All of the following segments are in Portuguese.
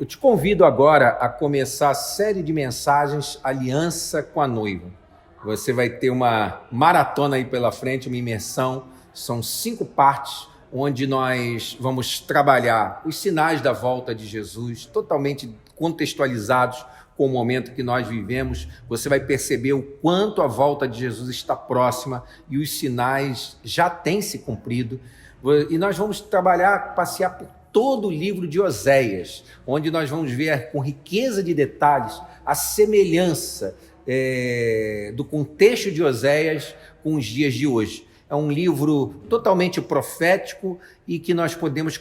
Eu te convido agora a começar a série de mensagens Aliança com a Noiva. Você vai ter uma maratona aí pela frente, uma imersão. São 5 partes, onde nós vamos trabalhar os sinais da volta de Jesus, totalmente contextualizados com o momento que nós vivemos. Você vai perceber o quanto a volta de Jesus está próxima e os sinais já têm se cumprido. E nós vamos trabalhar, passear por todo o livro de Oséias, onde nós vamos ver com riqueza de detalhes a semelhança do contexto de Oséias com os dias de hoje. É um livro totalmente profético e que nós podemos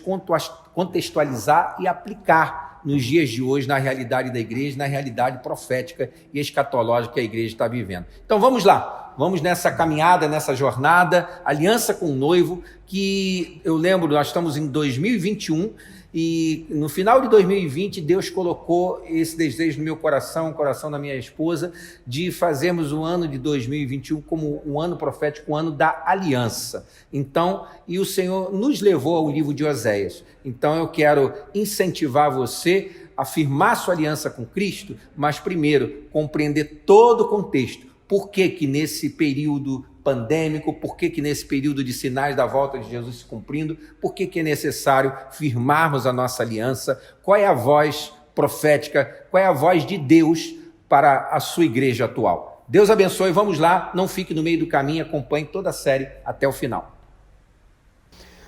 contextualizar e aplicar nos dias de hoje, na realidade da igreja, na realidade profética e escatológica que a igreja está vivendo. Então vamos lá, vamos nessa caminhada, nessa jornada, aliança com o noivo, que eu lembro, nós estamos em 2021 e no final de 2020 Deus colocou esse desejo no meu coração, no coração da minha esposa, de fazermos o ano de 2021 como um ano profético, um ano da aliança. Então, e o Senhor nos levou ao livro de Oséias. Então eu quero incentivar você a firmar sua aliança com Cristo, mas primeiro compreender todo o contexto. Por que que nesse período pandêmico, por que nesse período de sinais da volta de Jesus se cumprindo, por que é necessário firmarmos a nossa aliança, qual é a voz profética, qual é a voz de Deus para a sua igreja atual. Deus abençoe, vamos lá, não fique no meio do caminho, acompanhe toda a série até o final.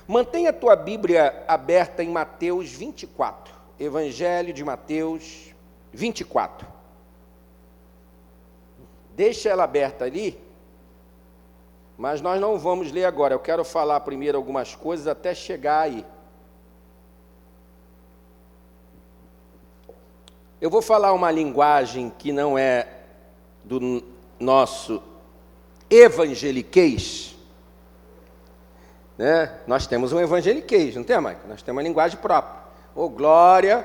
Mantenha a tua Bíblia aberta em Mateus 24, Evangelho de Mateus 24. Deixa ela aberta ali, mas nós não vamos ler agora. Eu quero falar primeiro algumas coisas até chegar aí. Eu vou falar uma linguagem que não é do nosso evangeliquez, né? Nós temos um evangeliquez, não tem, Maico? Nós temos uma linguagem própria. Ô, Glória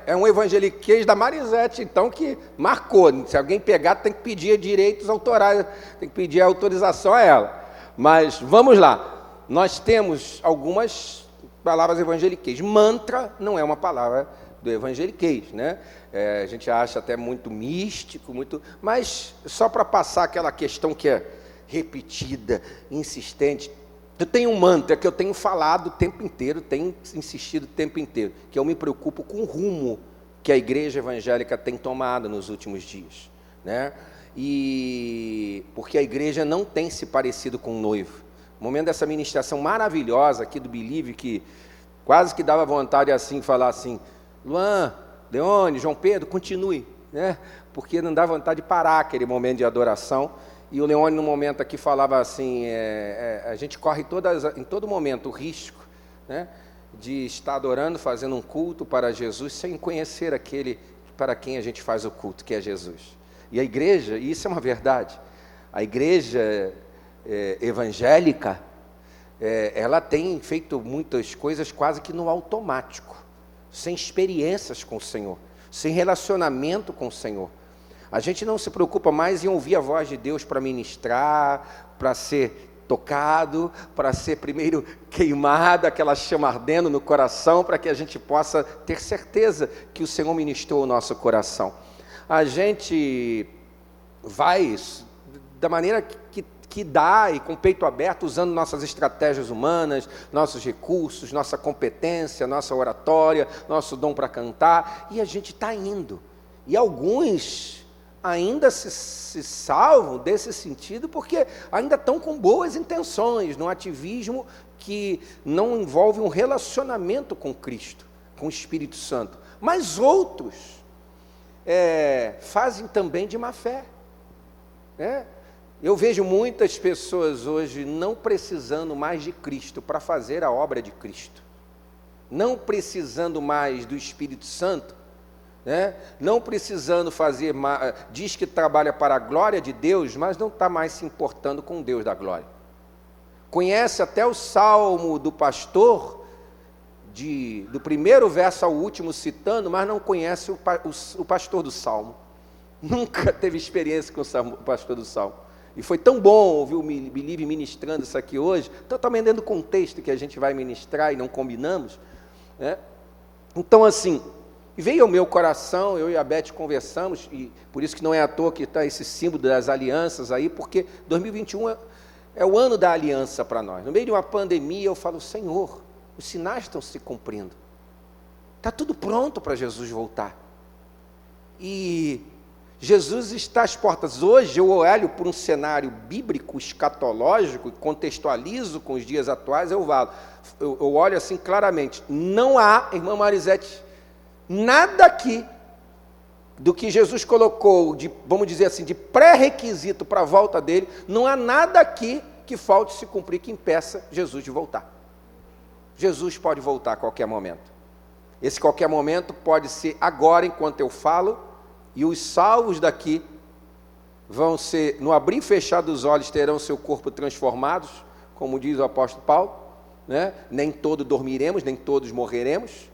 é um evangeliquez da Marisete, então, que marcou. Se alguém pegar, tem que pedir direitos autorais, tem que pedir autorização a ela. Mas vamos lá, nós temos algumas palavras evangeliquez. Mantra não é uma palavra do evangeliquez, né? A gente acha até muito místico, mas só para passar aquela questão que é repetida, insistente. Eu tenho um mantra que eu tenho falado o tempo inteiro, tenho insistido o tempo inteiro, que eu me preocupo com o rumo que a igreja evangélica tem tomado nos últimos dias, né? E porque a igreja não tem se parecido com o noivo. No momento dessa ministração maravilhosa aqui do Believe, que quase que dava vontade assim, falar assim, Luan, Leone, João Pedro, continue, né? Porque não dá vontade de parar aquele momento de adoração. E o Leone, no momento aqui, falava assim, a gente corre em todo momento o risco, né, de estar adorando, fazendo um culto para Jesus, sem conhecer aquele para quem a gente faz o culto, que é Jesus. E a igreja, e isso é uma verdade, a igreja evangélica, ela tem feito muitas coisas quase que no automático, sem experiências com o Senhor, sem relacionamento com o Senhor. A gente não se preocupa mais em ouvir a voz de Deus para ministrar, para ser tocado, para ser primeiro queimado, aquela chama ardendo no coração, para que a gente possa ter certeza que o Senhor ministrou o nosso coração. A gente vai da maneira que dá e com o peito aberto, usando nossas estratégias humanas, nossos recursos, nossa competência, nossa oratória, nosso dom para cantar, e a gente está indo. E alguns ainda se salvam desse sentido porque ainda estão com boas intenções, num ativismo que não envolve um relacionamento com Cristo, com o Espírito Santo. Mas outros fazem também de má fé, né? Eu vejo muitas pessoas hoje não precisando mais de Cristo para fazer a obra de Cristo, não precisando mais do Espírito Santo, né? Não precisando fazer, diz que trabalha para a glória de Deus, mas não está mais se importando com Deus da glória. Conhece até o salmo do pastor, do primeiro verso ao último citando, mas não conhece o pastor do salmo. Nunca teve experiência com o pastor do salmo. E foi tão bom ouvir o Believe ministrando isso aqui hoje, totalmente dentro do contexto que a gente vai ministrar e não combinamos, né? Então, assim, E veio ao meu coração, eu e a Beth conversamos, e por isso que não é à toa que está esse símbolo das alianças aí, porque 2021 é o ano da aliança para nós. No meio de uma pandemia, eu falo, Senhor, os sinais estão se cumprindo. Está tudo pronto para Jesus voltar. E Jesus está às portas. Hoje eu olho por um cenário bíblico, escatológico, e contextualizo com os dias atuais, eu olho assim claramente. Não há, irmã Marisete, nada aqui do que Jesus colocou, vamos dizer assim, de pré-requisito para a volta dele, não há nada aqui que falte se cumprir, que impeça Jesus de voltar. Jesus pode voltar a qualquer momento. Esse qualquer momento pode ser agora, enquanto eu falo, e os salvos daqui vão ser, no abrir e fechar dos olhos, terão seu corpo transformados, como diz o apóstolo Paulo, né? Nem todos dormiremos, nem todos morreremos,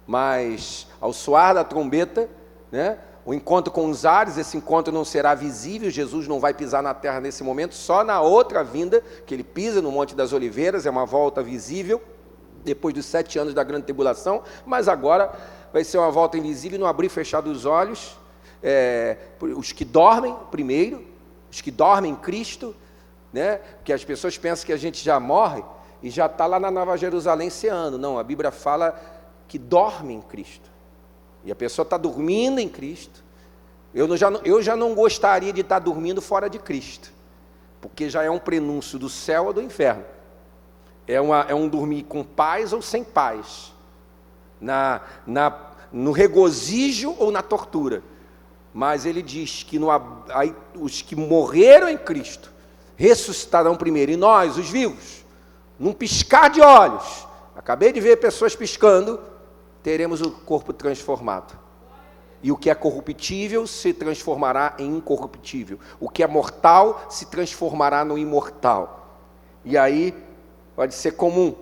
mas ao soar da trombeta, né? O encontro com os ares, esse encontro não será visível, Jesus não vai pisar na terra nesse momento, só na outra vinda, que ele pisa no Monte das Oliveiras, é uma volta visível, depois dos 7 anos da grande tribulação, mas agora vai ser uma volta invisível, no abrir e fechar dos olhos. Os que dormem primeiro, os que dormem em Cristo, né? Porque as pessoas pensam que a gente já morre e já está lá na Nova Jerusalém ceando. Não, a Bíblia fala que dorme em Cristo. E a pessoa está dormindo em Cristo. Eu já não gostaria de estar dormindo fora de Cristo, porque já é um prenúncio do céu ou do inferno. É um dormir com paz ou sem paz, no regozijo ou na tortura. Mas ele diz que os que morreram em Cristo ressuscitarão primeiro, e nós, os vivos, num piscar de olhos, acabei de ver pessoas piscando, teremos o corpo transformado. E o que é corruptível se transformará em incorruptível. O que é mortal se transformará no imortal. E aí pode ser comum.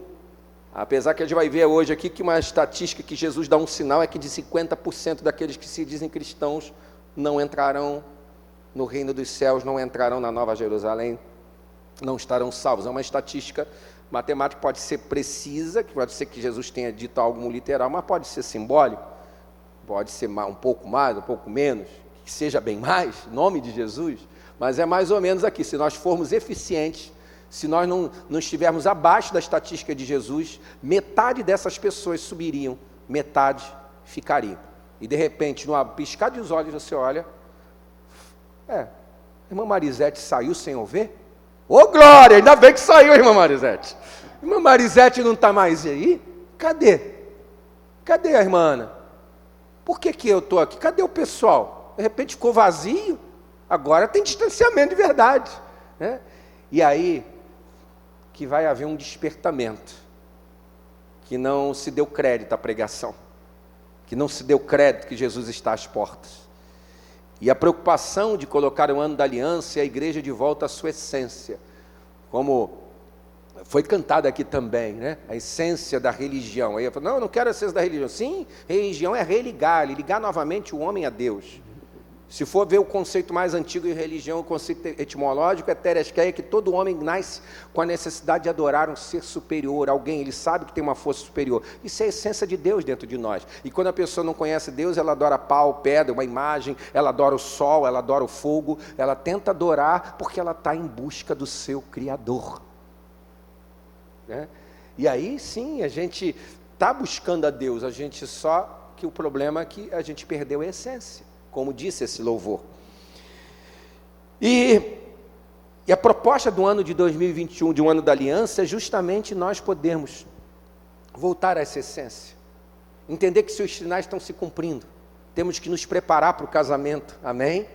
Apesar que a gente vai ver hoje aqui que uma estatística que Jesus dá um sinal é que de 50% daqueles que se dizem cristãos não entrarão no reino dos céus, não entrarão na Nova Jerusalém, não estarão salvos. É uma estatística matemática, pode ser precisa, que pode ser que Jesus tenha dito algo literal, mas pode ser simbólico, pode ser um pouco mais, um pouco menos, que seja bem mais, em nome de Jesus, mas é mais ou menos aqui. Se nós formos eficientes, se nós não estivermos abaixo da estatística de Jesus, metade dessas pessoas subiriam, metade ficariam. E de repente, no piscar dos olhos, você olha, irmã Marisete saiu sem eu ver? Ô glória, ainda bem que saiu, irmã Marisete. Irmã Marisete não está mais aí? Cadê? Cadê a irmã Ana? Por que eu estou aqui? Cadê o pessoal? De repente ficou vazio, agora tem distanciamento de verdade, né? E aí que vai haver um despertamento, que não se deu crédito à pregação, que não se deu crédito que Jesus está às portas. E a preocupação de colocar o ano da aliança e a igreja de volta à sua essência, como foi cantado aqui também, né? A essência da religião. Aí eu falo, não, eu não quero a essência da religião. Sim, religião é religar, ligar novamente o homem a Deus. Se for ver o conceito mais antigo em religião, o conceito etimológico é tereskeia, que todo homem nasce com a necessidade de adorar um ser superior, alguém, ele sabe que tem uma força superior. Isso é a essência de Deus dentro de nós. E quando a pessoa não conhece Deus, ela adora pau, pedra, uma imagem, ela adora o sol, ela adora o fogo, ela tenta adorar porque ela está em busca do seu Criador. Né? E aí sim, a gente está buscando a Deus, só que o problema é que a gente perdeu a essência, como disse esse louvor. E a proposta do ano de 2021, de um ano da aliança, é justamente nós podermos voltar a essa essência, entender que seus sinais estão se cumprindo, temos que nos preparar para o casamento, amém?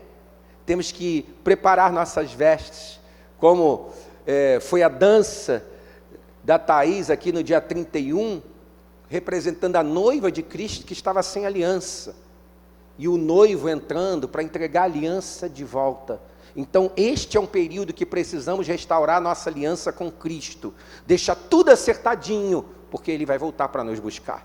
Temos que preparar nossas vestes, como foi a dança da Thaís aqui no dia 31, representando a noiva de Cristo que estava sem aliança, e o noivo entrando para entregar a aliança de volta. Então este é um período que precisamos restaurar nossa aliança com Cristo, deixar tudo acertadinho, porque Ele vai voltar para nos buscar.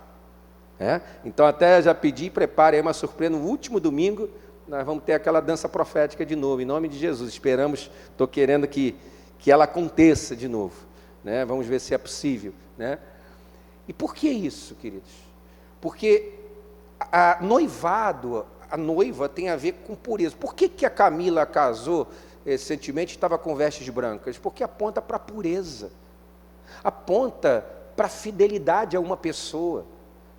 Então até já pedi, prepare aí uma surpresa, no último domingo, nós vamos ter aquela dança profética de novo, em nome de Jesus, esperamos, estou querendo que ela aconteça de novo, né? Vamos ver se é possível, né? E por que isso, queridos? Porque a noivado, a noiva tem a ver com pureza. Por que a Camila casou recentemente e estava com vestes brancas? Porque aponta para a pureza, aponta para a fidelidade a uma pessoa.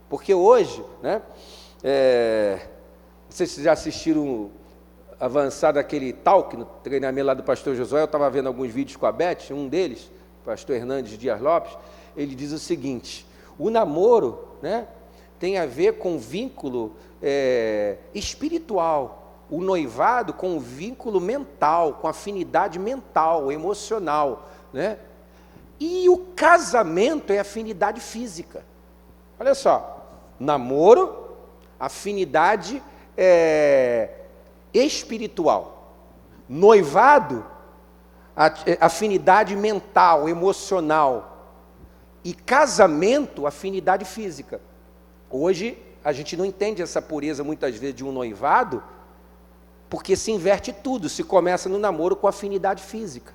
Porque hoje, né, não sei se vocês já assistiram avançado aquele talk no treinamento lá do pastor Josué, eu estava vendo alguns vídeos com a Beth, um deles, pastor Hernandes Dias Lopes, ele diz o seguinte: o namoro, né, tem a ver com vínculo espiritual, o noivado com o vínculo mental, com afinidade mental, emocional, né? E o casamento é afinidade física. Olha só, namoro, afinidade espiritual, noivado, afinidade mental, emocional, e casamento, afinidade física. Hoje a gente não entende essa pureza muitas vezes de um noivado, porque se inverte tudo, se começa no namoro com afinidade física,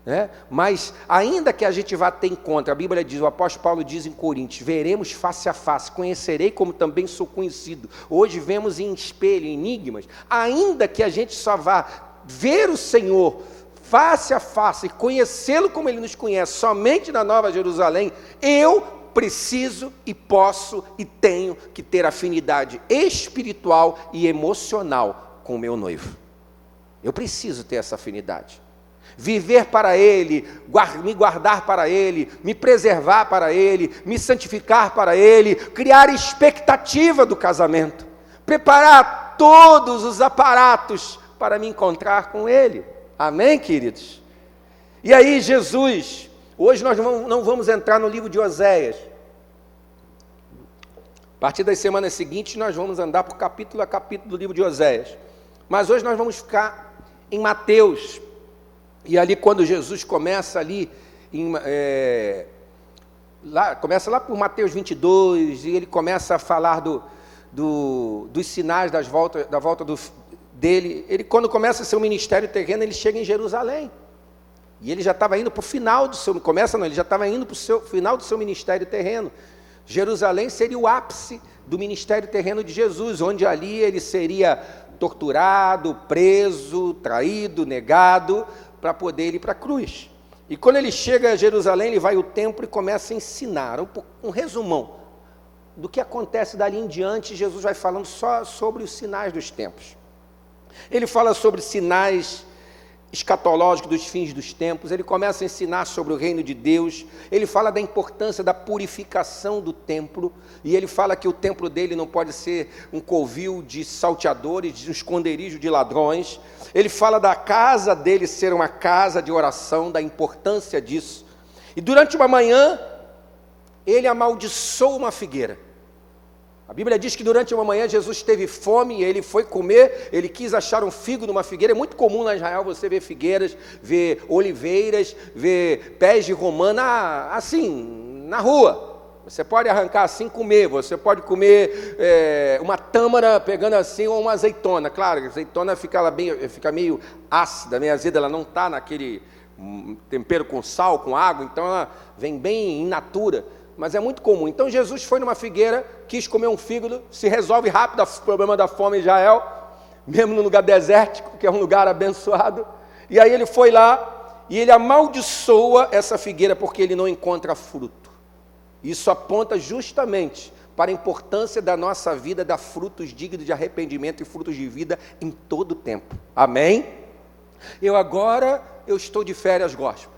né? Mas ainda que a gente vá ter encontro, a Bíblia diz, o apóstolo Paulo diz em Coríntios, veremos face a face, conhecerei como também sou conhecido. Hoje vemos em espelho, em enigmas, ainda que a gente só vá ver o Senhor face a face, conhecê-lo como Ele nos conhece, somente na Nova Jerusalém, eu preciso e posso e tenho que ter afinidade espiritual e emocional com o meu noivo. Eu preciso ter essa afinidade. Viver para Ele, me guardar para Ele, me preservar para Ele, me santificar para Ele, criar expectativa do casamento, preparar todos os aparatos para me encontrar com Ele. Amém, queridos? E aí Jesus, hoje nós não vamos entrar no livro de Oséias. A partir das semanas seguintes nós vamos andar por capítulo a capítulo do livro de Oséias. Mas hoje nós vamos ficar em Mateus. E ali quando Jesus começa ali, começa lá por Mateus 22, e ele começa a falar dos sinais da volta dele. Ele, quando começa seu ministério terreno, ele chega em Jerusalém. E ele já estava indo para o final do seu... ele já estava indo para o final do seu ministério terreno. Jerusalém seria o ápice do ministério terreno de Jesus, onde ali ele seria torturado, preso, traído, negado, para poder ir para a cruz. E quando ele chega a Jerusalém, ele vai ao templo e começa a ensinar, um resumão do que acontece dali em diante. Jesus vai falando só sobre os sinais dos tempos. Ele fala sobre sinais escatológicos dos fins dos tempos, ele começa a ensinar sobre o reino de Deus, ele fala da importância da purificação do templo, e ele fala que o templo dele não pode ser um covil de salteadores, de um esconderijo de ladrões. Ele fala da casa dele ser uma casa de oração, da importância disso. E durante uma manhã, ele amaldiçoou uma figueira. A Bíblia diz que durante uma manhã Jesus teve fome e ele foi comer, ele quis achar um figo numa figueira. É muito comum na Israel você ver figueiras, ver oliveiras, ver pés de romã, assim, na rua. Você pode arrancar assim e comer, você pode comer uma tâmara pegando assim, ou uma azeitona. Claro, a azeitona fica meio ácida, meio azeda, ela não está naquele tempero com sal, com água, então ela vem bem in natura. Mas é muito comum. Então Jesus foi numa figueira, quis comer um fígado, se resolve rápido o problema da fome em Israel, mesmo no lugar desértico, que é um lugar abençoado. E aí ele foi lá e ele amaldiçoa essa figueira porque ele não encontra fruto. Isso aponta justamente para a importância da nossa vida, dar frutos dignos de arrependimento e frutos de vida em todo o tempo. Amém? Eu estou de férias gospel.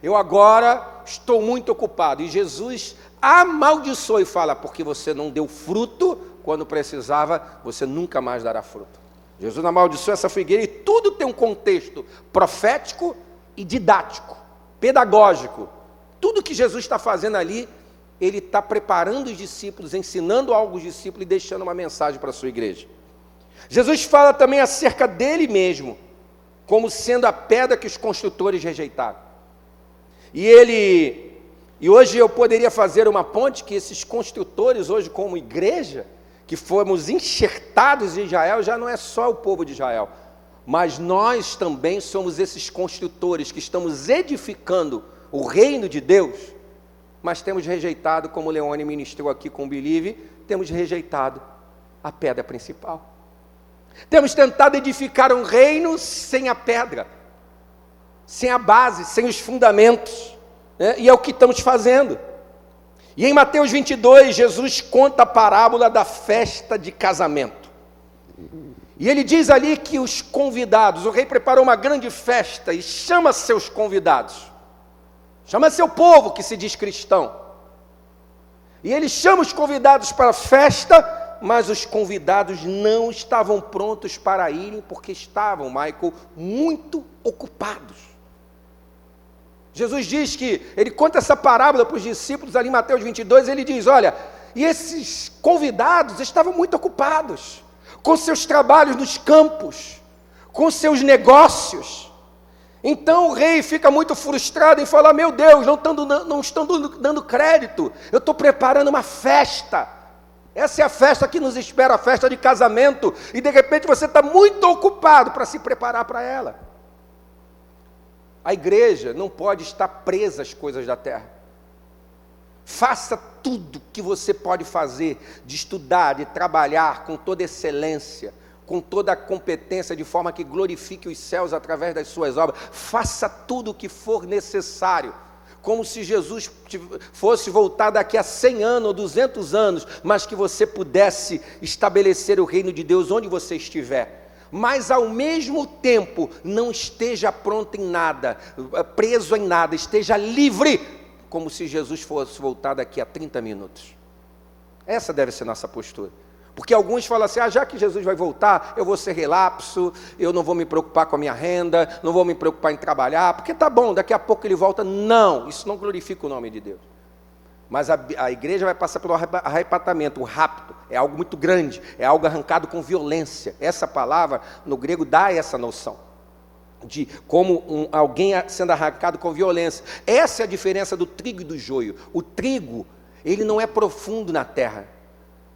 Eu agora estou muito ocupado. E Jesus amaldiçoa e fala, porque você não deu fruto quando precisava, você nunca mais dará fruto. Jesus amaldiçoa essa figueira e tudo tem um contexto profético e didático, pedagógico. Tudo que Jesus está fazendo ali, ele está preparando os discípulos, ensinando algo aos discípulos e deixando uma mensagem para a sua igreja. Jesus fala também acerca dele mesmo, como sendo a pedra que os construtores rejeitaram. E hoje eu poderia fazer uma ponte que esses construtores hoje como igreja, que fomos enxertados em Israel, já não é só o povo de Israel, mas nós também somos esses construtores que estamos edificando o reino de Deus mas temos rejeitado, como o Leone ministrou aqui com o Believe, temos rejeitado a pedra principal. Temos tentado edificar um reino sem a pedra, sem a base, sem os fundamentos, né? E é o que estamos fazendo. E em Mateus 22, Jesus conta a parábola da festa de casamento. E ele diz ali que os convidados, o rei preparou uma grande festa e chama seus convidados, chama seu povo que se diz cristão. E ele chama os convidados para a festa, mas os convidados não estavam prontos para irem, porque estavam, Michael, muito ocupados. Jesus diz que, ele conta essa parábola para os discípulos ali em Mateus 22, ele diz, olha, e esses convidados estavam muito ocupados, com seus trabalhos nos campos, com seus negócios. Então o rei fica muito frustrado em falar, meu Deus, não estão dando crédito, eu estou preparando uma festa, essa é a festa que nos espera, a festa de casamento, e de repente você está muito ocupado para se preparar para ela. A igreja não pode estar presa às coisas da terra. Faça tudo que você pode fazer, de estudar, de trabalhar com toda excelência, com toda a competência, de forma que glorifique os céus através das suas obras. Faça tudo o que for necessário, como se Jesus fosse voltar daqui a 100 anos ou 200 anos, mas que você pudesse estabelecer o reino de Deus onde você estiver. Mas ao mesmo tempo, não esteja pronto em nada, preso em nada, esteja livre, como se Jesus fosse voltar daqui a 30 minutos. Essa deve ser nossa postura. Porque alguns falam assim, já que Jesus vai voltar, eu vou ser relapso, eu não vou me preocupar com a minha renda, não vou me preocupar em trabalhar, porque tá bom, daqui a pouco ele volta. Não, isso não glorifica o nome de Deus. Mas a igreja vai passar pelo arrebatamento, o rapto, é algo muito grande, é algo arrancado com violência. Essa palavra, no grego, dá essa noção de como alguém sendo arrancado com violência. Essa é a diferença do trigo e do joio. O trigo, ele não é profundo na terra.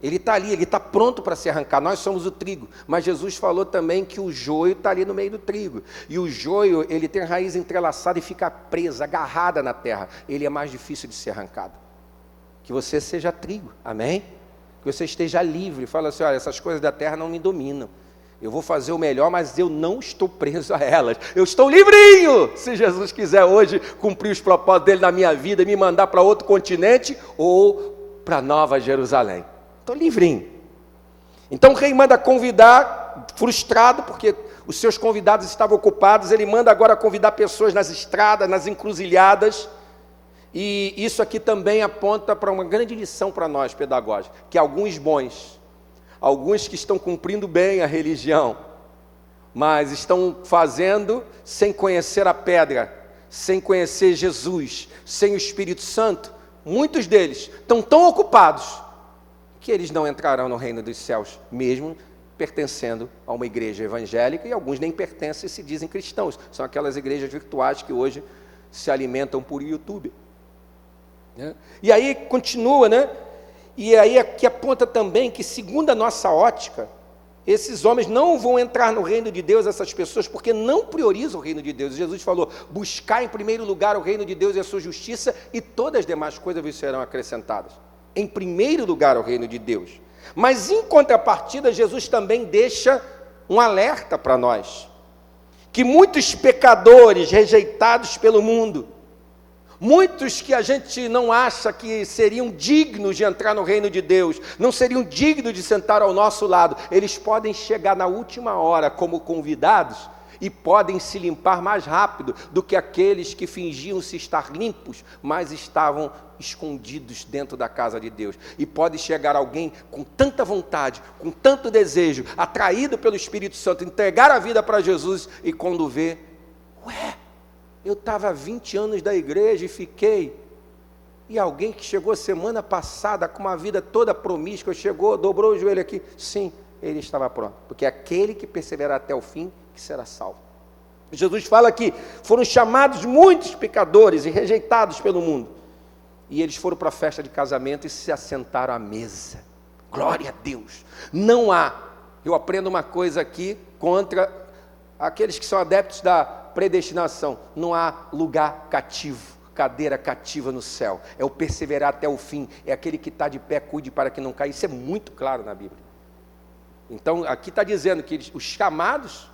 Ele está ali, ele está pronto para se arrancar. Nós somos o trigo. Mas Jesus falou também que o joio está ali no meio do trigo. E o joio, ele tem a raiz entrelaçada e fica presa, agarrada na terra. Ele é mais difícil de ser arrancado. Que você seja trigo, amém? Que você esteja livre. Fala assim, olha, essas coisas da terra não me dominam. Eu vou fazer o melhor, mas eu não estou preso a elas. Eu estou livrinho, se Jesus quiser hoje cumprir os propósitos dele na minha vida e me mandar para outro continente ou para Nova Jerusalém. Estou livrinho. Então o rei manda convidar, frustrado, porque os seus convidados estavam ocupados, ele manda agora convidar pessoas nas estradas, nas encruzilhadas. E isso aqui também aponta para uma grande lição para nós, pedagógicos, que alguns bons, alguns que estão cumprindo bem a religião, mas estão fazendo sem conhecer a pedra, sem conhecer Jesus, sem o Espírito Santo, muitos deles estão tão ocupados que eles não entrarão no reino dos céus, mesmo pertencendo a uma igreja evangélica, e alguns nem pertencem e se dizem cristãos, são aquelas igrejas virtuais que hoje se alimentam por YouTube. E aí continua, né? E aí aqui aponta também que, segundo a nossa ótica, esses homens não vão entrar no reino de Deus, essas pessoas, porque não priorizam o reino de Deus. Jesus falou, buscar em primeiro lugar o reino de Deus e a sua justiça, e todas as demais coisas vos serão acrescentadas. Em primeiro lugar o reino de Deus. Mas em contrapartida, Jesus também deixa um alerta para nós, que muitos pecadores rejeitados pelo mundo, muitos que a gente não acha que seriam dignos de entrar no reino de Deus, não seriam dignos de sentar ao nosso lado, eles podem chegar na última hora como convidados e podem se limpar mais rápido do que aqueles que fingiam se estar limpos, mas estavam escondidos dentro da casa de Deus. E pode chegar alguém com tanta vontade, com tanto desejo, atraído pelo Espírito Santo, entregar a vida para Jesus, e quando vê, eu estava há 20 anos da igreja e fiquei. E alguém que chegou semana passada com uma vida toda promíscua, chegou, dobrou o joelho aqui. Sim, ele estava pronto. Porque aquele que perseverar até o fim, que será salvo. Jesus fala que foram chamados muitos pecadores e rejeitados pelo mundo. E eles foram para a festa de casamento e se assentaram à mesa. Glória a Deus. Não há, eu aprendo uma coisa aqui contra aqueles que são adeptos da predestinação, não há lugar cativo. cadeira cativa no céu, é o perseverar até o fim, é aquele que está de pé, cuide para que não caia. Isso é muito claro na Bíblia. Então, aqui está dizendo que os chamados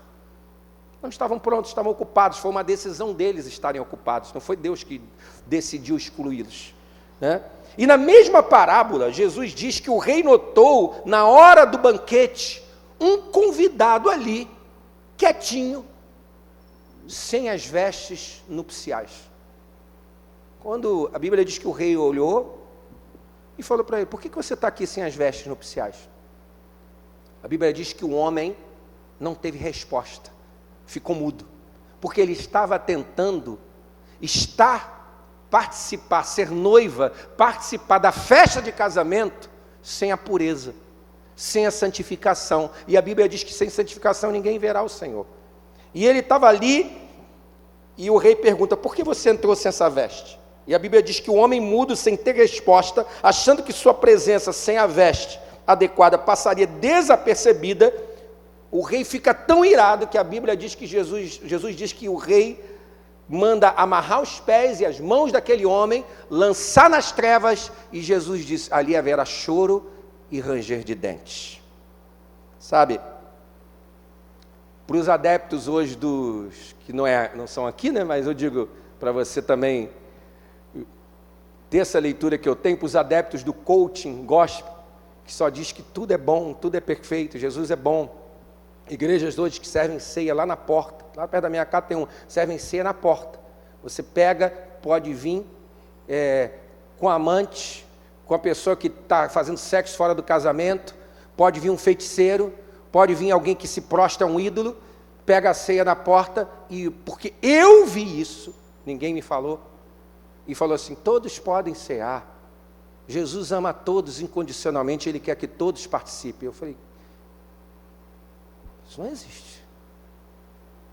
não estavam prontos, estavam ocupados, foi uma decisão deles estarem ocupados, não foi Deus que decidiu excluí-los, né? E na mesma parábola, Jesus diz que o rei notou, na hora do banquete, um convidado ali, quietinho, sem as vestes nupciais. Quando a Bíblia diz que o rei olhou e falou para ele: por que você está aqui sem as vestes nupciais? A Bíblia diz que o homem não teve resposta, ficou mudo, porque ele estava tentando participar, ser noiva, participar da festa de casamento sem a pureza, sem a santificação. E a Bíblia diz que sem santificação ninguém verá o Senhor. E ele estava ali, e o rei pergunta: por que você entrou sem essa veste? E a Bíblia diz que o homem mudo, sem ter resposta, achando que sua presença sem a veste adequada passaria desapercebida, o rei fica tão irado que a Bíblia diz que Jesus diz que o rei manda amarrar os pés e as mãos daquele homem, lançar nas trevas, e Jesus diz: ali haverá choro e ranger de dentes. Sabe, para os adeptos hoje dos, que não são aqui, né, mas eu digo para você também, ter essa leitura que eu tenho, para os adeptos do coaching gospel, que só diz que tudo é bom, tudo é perfeito, Jesus é bom. Igrejas hoje que servem ceia lá na porta, lá perto da minha casa tem servem ceia na porta. Você pega, pode vir com amante, com a pessoa que está fazendo sexo fora do casamento, pode vir um feiticeiro, pode vir alguém que se prostra a um ídolo, pega a ceia na porta, e porque eu vi isso, ninguém me falou, e falou assim: todos podem cear, Jesus ama a todos incondicionalmente, Ele quer que todos participem. Eu falei: isso não existe.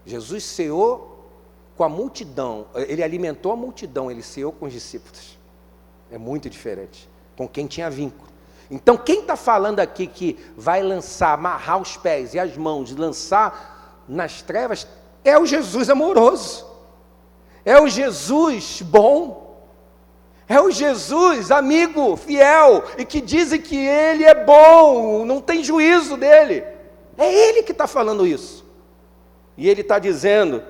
Jesus ceou com a multidão, Ele alimentou a multidão, Ele ceou com os discípulos. É muito diferente, com quem tinha vínculo. Então, quem está falando aqui que vai lançar, amarrar os pés e as mãos, lançar nas trevas, é o Jesus amoroso, é o Jesus bom, é o Jesus amigo, fiel, e que dizem que Ele é bom, não tem juízo dele. É Ele que está falando isso. E Ele está dizendo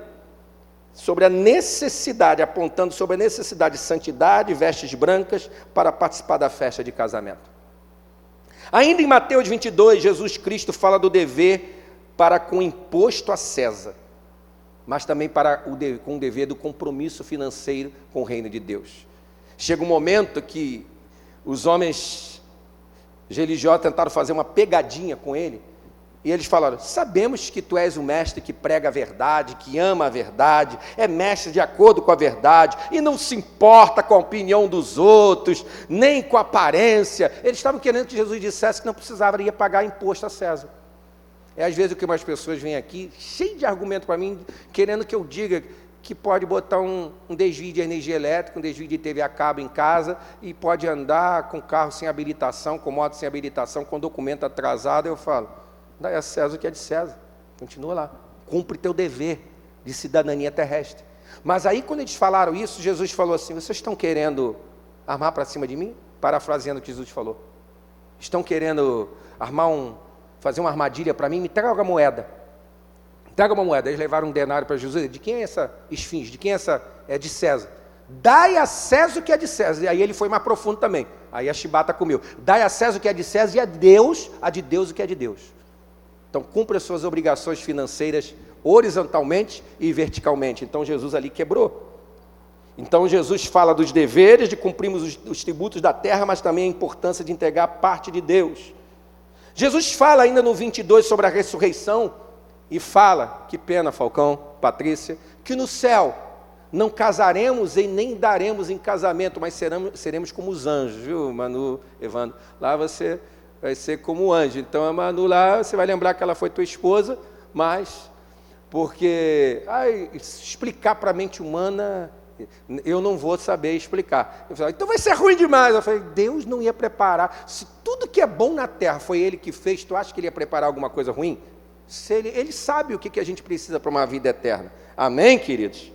sobre a necessidade, apontando sobre a necessidade de santidade, vestes brancas, para participar da festa de casamento. Ainda em Mateus 22, Jesus Cristo fala do dever para com o imposto a César, mas também com o dever do compromisso financeiro com o reino de Deus. Chega um momento que os homens religiosos tentaram fazer uma pegadinha com ele, e eles falaram: sabemos que tu és o mestre que prega a verdade, que ama a verdade, é mestre de acordo com a verdade, e não se importa com a opinião dos outros, nem com a aparência. Eles estavam querendo que Jesus dissesse que não precisaria pagar imposto a César. É às vezes o que umas pessoas vêm aqui, cheio de argumento para mim, querendo que eu diga que pode botar um desvio de energia elétrica, um desvio de TV a cabo em casa, e pode andar com carro sem habilitação, com moto sem habilitação, com documento atrasado. Eu falo: dai a César o que é de César, continua lá, cumpre teu dever de cidadania terrestre. Mas aí, quando eles falaram isso, Jesus falou assim: vocês estão querendo armar para cima de mim? Parafraseando o que Jesus falou, estão querendo fazer uma armadilha para mim? Me traga uma moeda, traga uma moeda. Eles levaram um denário para Jesus. De quem é essa esfinge? De quem é essa? É de César. Dai a César o que é de César. E aí ele foi mais profundo também, aí a chibata comeu. Dai a César o que é de César, e a de Deus o que é de Deus. Então, cumpra as suas obrigações financeiras horizontalmente e verticalmente. Então, Jesus ali quebrou. Então, Jesus fala dos deveres de cumprirmos os tributos da terra, mas também a importância de entregar parte de Deus. Jesus fala ainda no 22 sobre a ressurreição, e fala, que pena, Falcão, Patrícia, que no céu não casaremos e nem daremos em casamento, mas seremos como os anjos, viu, Manu, Evandro? Lá você vai ser como anjo. Então a Manu lá, você vai lembrar que ela foi tua esposa, mas porque explicar para a mente humana, eu não vou saber explicar. Eu falei: então vai ser ruim demais. Eu falei: Deus não ia preparar. Se tudo que é bom na terra foi Ele que fez, tu acha que Ele ia preparar alguma coisa ruim? Ele sabe o que a gente precisa para uma vida eterna. Amém, queridos?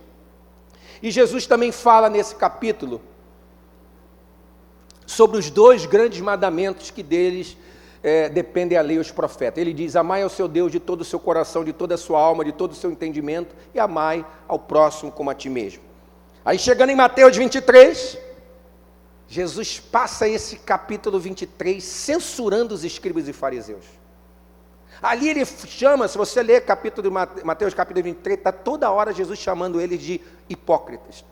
E Jesus também fala nesse capítulo sobre os 2 grandes mandamentos que deles dependem a lei e os profetas. Ele diz: amai ao seu Deus de todo o seu coração, de toda a sua alma, de todo o seu entendimento, e amai ao próximo como a ti mesmo. Aí chegando em Mateus 23, Jesus passa esse capítulo 23 censurando os escribas e fariseus. Ali ele chama, se você ler capítulo de Mateus capítulo 23, está toda hora Jesus chamando eles de hipócritas.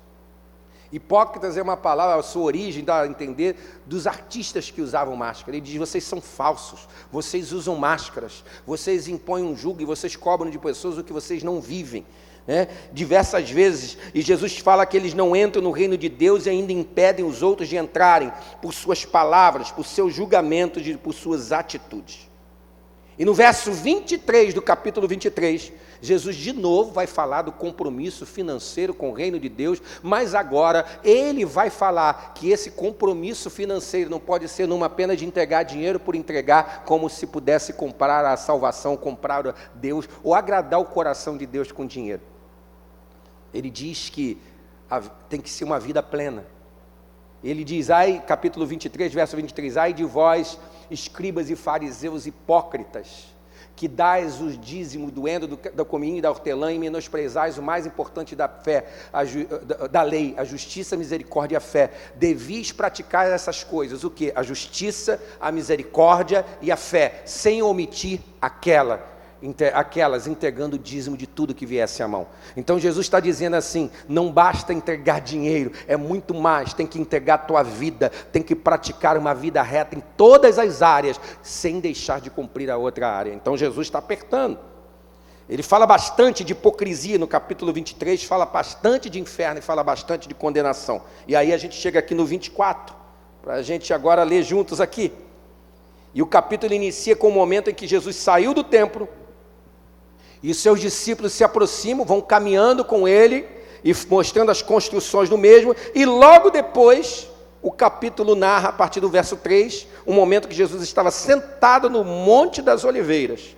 Hipócritas é uma palavra, a sua origem dá a entender dos artistas que usavam máscara. Ele diz: vocês são falsos, vocês usam máscaras, vocês impõem um jugo e vocês cobram de pessoas o que vocês não vivem. Diversas vezes, e Jesus fala que eles não entram no reino de Deus e ainda impedem os outros de entrarem por suas palavras, por seus julgamentos e por suas atitudes. E no verso 23 do capítulo 23, Jesus de novo vai falar do compromisso financeiro com o reino de Deus, mas agora ele vai falar que esse compromisso financeiro não pode ser numa pena de entregar dinheiro por entregar, como se pudesse comprar a salvação, comprar a Deus, ou agradar o coração de Deus com dinheiro. Ele diz que tem que ser uma vida plena. Ele diz, capítulo 23, verso 23, ai de vós, escribas e fariseus hipócritas, que dais o dízimo do endro, da cominho e da hortelã, e menosprezais o mais importante da fé, da lei, a justiça, a misericórdia e a fé. Devis praticar essas coisas, o quê? A justiça, a misericórdia e a fé, sem omitir aquelas, entregando o dízimo de tudo que viesse à mão. Então Jesus está dizendo assim, não basta entregar dinheiro, é muito mais, tem que entregar a tua vida, tem que praticar uma vida reta em todas as áreas, sem deixar de cumprir a outra área. Então Jesus está apertando. Ele fala bastante de hipocrisia no capítulo 23, fala bastante de inferno e fala bastante de condenação. E aí a gente chega aqui no 24, para a gente agora ler juntos aqui. E o capítulo inicia com o momento em que Jesus saiu do templo, e os seus discípulos se aproximam, vão caminhando com ele, e mostrando as construções do mesmo, e logo depois, o capítulo narra, a partir do verso 3, o momento que Jesus estava sentado no Monte das Oliveiras,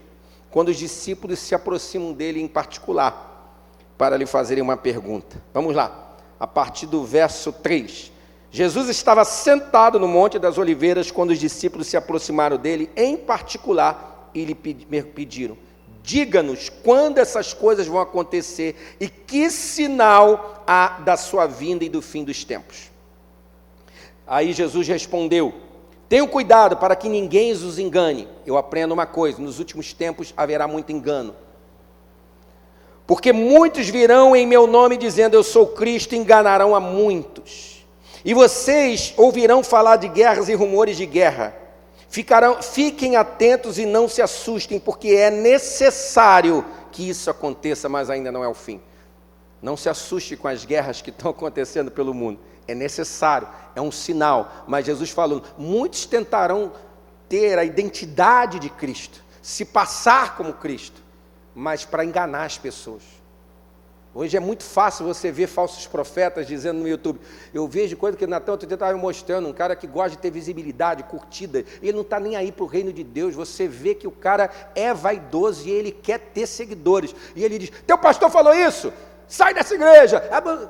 quando os discípulos se aproximam dele em particular, para lhe fazerem uma pergunta. Vamos lá, a partir do verso 3. Jesus estava sentado no Monte das Oliveiras, quando os discípulos se aproximaram dele em particular, e lhe pediram, diga-nos quando essas coisas vão acontecer e que sinal há da sua vinda e do fim dos tempos. Aí Jesus respondeu, tenham cuidado para que ninguém os engane. Eu aprendo uma coisa, nos últimos tempos haverá muito engano. Porque muitos virão em meu nome dizendo eu sou Cristo e enganarão a muitos. E vocês ouvirão falar de guerras e rumores de guerra. Fiquem atentos e não se assustem, porque é necessário que isso aconteça, mas ainda não é o fim. Não se assuste com as guerras que estão acontecendo pelo mundo. É necessário, é um sinal. Mas Jesus falou, muitos tentarão ter a identidade de Cristo, se passar como Cristo, mas para enganar as pessoas. Hoje é muito fácil você ver falsos profetas dizendo no YouTube, eu vejo coisa que Natan outro dia estava me mostrando, um cara que gosta de ter visibilidade, curtida, ele não está nem aí para o reino de Deus, você vê que o cara é vaidoso e ele quer ter seguidores, e ele diz, teu pastor falou isso, sai dessa igreja.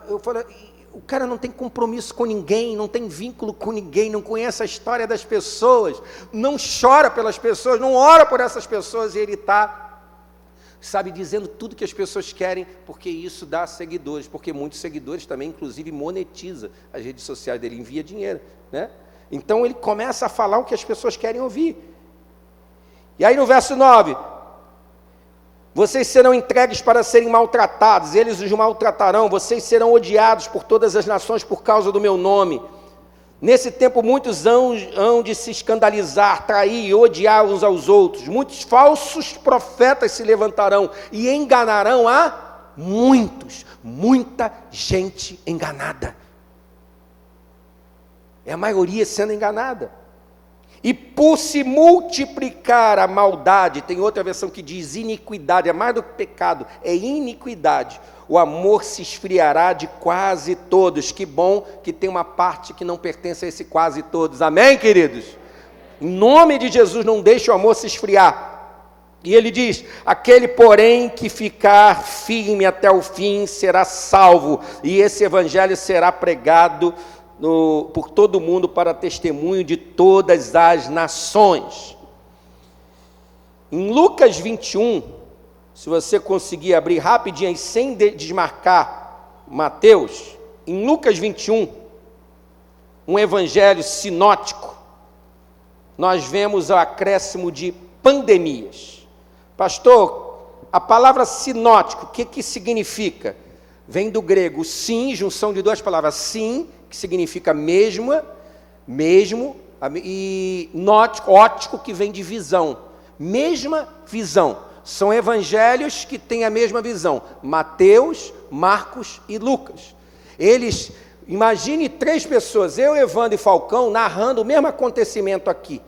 Eu falo, o cara não tem compromisso com ninguém, não tem vínculo com ninguém, não conhece a história das pessoas, não chora pelas pessoas, não ora por essas pessoas, e ele está dizendo tudo que as pessoas querem, porque isso dá seguidores, porque muitos seguidores também, inclusive, monetiza as redes sociais dele, envia dinheiro, né? Então ele começa a falar o que as pessoas querem ouvir. E aí no verso 9, vocês serão entregues para serem maltratados, eles os maltratarão, vocês serão odiados por todas as nações por causa do meu nome. Nesse tempo muitos hão de se escandalizar, trair e odiar uns aos outros. Muitos falsos profetas se levantarão e enganarão a muitos. Muita gente enganada. É a maioria sendo enganada. E por se multiplicar a maldade, tem outra versão que diz iniquidade, é mais do que pecado, é iniquidade. O amor se esfriará de quase todos. Que bom que tem uma parte que não pertence a esse quase todos. Amém, queridos? Em nome de Jesus, não deixe o amor se esfriar. E ele diz: aquele, porém, que ficar firme até o fim será salvo, e esse evangelho será pregado por todo mundo para testemunho de todas as nações. Em Lucas 21, se você conseguir abrir rapidinho aí, sem desmarcar Mateus, em Lucas 21, um evangelho sinótico, nós vemos o acréscimo de pandemias. Pastor, a palavra sinótico, o que significa? Vem do grego sim, junção de duas palavras, sim, que significa mesmo, e nótico, ótico, que vem de visão. Mesma visão. São evangelhos que têm a mesma visão. Mateus, Marcos e Lucas. Eles, imagine 3 pessoas, eu, Evandro e Falcão, narrando o mesmo acontecimento aqui.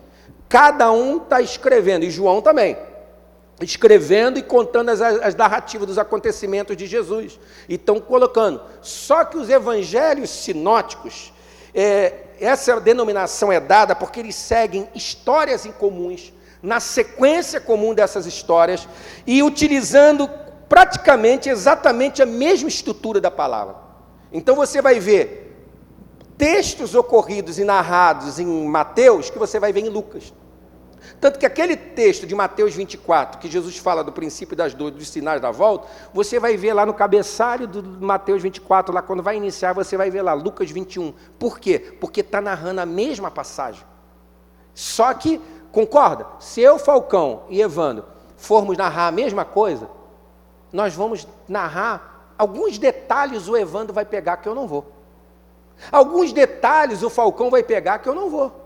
Cada um está escrevendo, e João também. Escrevendo e contando as narrativas dos acontecimentos de Jesus. E estão colocando. Só que os evangelhos sinóticos, essa denominação é dada porque eles seguem histórias em comuns, na sequência comum dessas histórias, e utilizando praticamente exatamente a mesma estrutura da palavra. Então você vai ver textos ocorridos e narrados em Mateus, que você vai ver em Lucas. Tanto que aquele texto de Mateus 24, que Jesus fala do princípio das dores, dos sinais da volta, você vai ver lá no cabeçalho do Mateus 24, lá quando vai iniciar, você vai ver lá, Lucas 21. Por quê? Porque está narrando a mesma passagem. Só que, concorda? Se eu, Falcão e Evandro formos narrar a mesma coisa, nós vamos narrar alguns detalhes, o Evandro vai pegar que eu não vou. Alguns detalhes o Falcão vai pegar que eu não vou.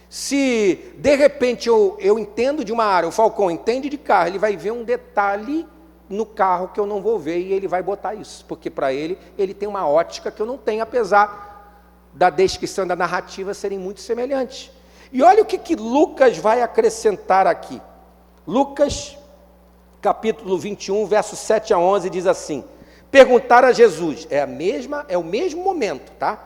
Se, de repente, eu entendo de uma área, o Falcão entende de carro, ele vai ver um detalhe no carro que eu não vou ver e ele vai botar isso, porque para ele tem uma ótica que eu não tenho, apesar da descrição da narrativa serem muito semelhantes. E olha o que Lucas vai acrescentar aqui. Lucas, capítulo 21, versos 7 a 11, diz assim: perguntaram a Jesus, é o mesmo momento, tá?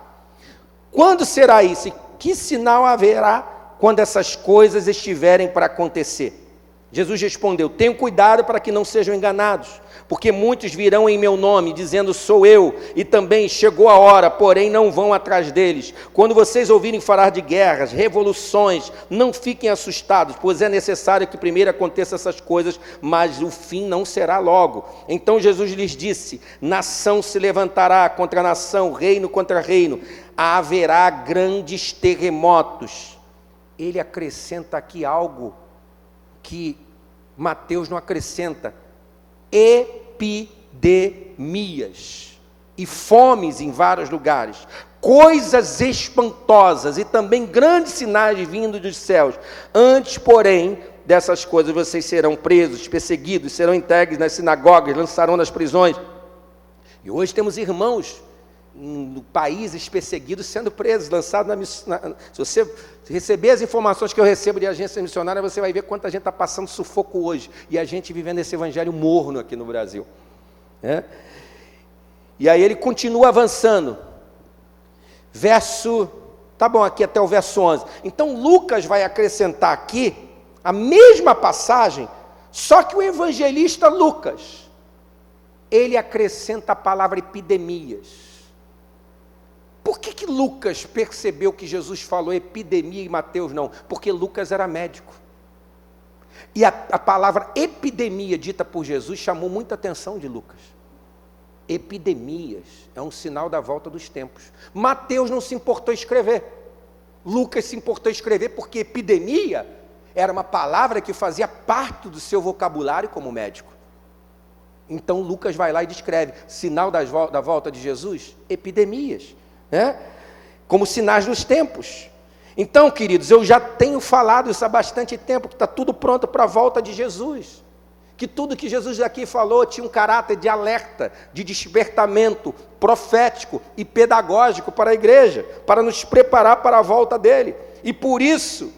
Quando será isso? Que sinal haverá quando essas coisas estiverem para acontecer? Jesus respondeu: tenham cuidado para que não sejam enganados, porque muitos virão em meu nome, dizendo sou eu, e também chegou a hora, porém não vão atrás deles. Quando vocês ouvirem falar de guerras, revoluções, não fiquem assustados, pois é necessário que primeiro aconteçam essas coisas, mas o fim não será logo. Então Jesus lhes disse: nação se levantará contra nação, reino contra reino, haverá grandes terremotos. Ele acrescenta aqui algo que Mateus não acrescenta: epidemias e fomes em vários lugares, coisas espantosas e também grandes sinais vindos dos céus. Antes, porém, dessas coisas vocês serão presos, perseguidos, serão entregues nas sinagogas, lançarão nas prisões. E hoje temos irmãos em países perseguidos sendo presos, lançados se você receber as informações que eu recebo de agências missionárias, você vai ver quanta gente está passando sufoco hoje, e a gente vivendo esse evangelho morno aqui no Brasil. E aí ele continua avançando, aqui até o verso 11, então Lucas vai acrescentar aqui, a mesma passagem, só que o evangelista Lucas, ele acrescenta a palavra epidemias. Por que Lucas percebeu que Jesus falou epidemia e Mateus não? Porque Lucas era médico. E a palavra epidemia dita por Jesus chamou muita atenção de Lucas. Epidemias é um sinal da volta dos tempos. Mateus não se importou em escrever. Lucas se importou em escrever porque epidemia era uma palavra que fazia parte do seu vocabulário como médico. Então Lucas vai lá e descreve: sinal da volta de Jesus, epidemias. Como sinais dos tempos. Então, queridos, eu já tenho falado isso há bastante tempo, que está tudo pronto para a volta de Jesus, que tudo que Jesus aqui falou tinha um caráter de alerta, de despertamento profético e pedagógico para a igreja, para nos preparar para a volta dele. E por isso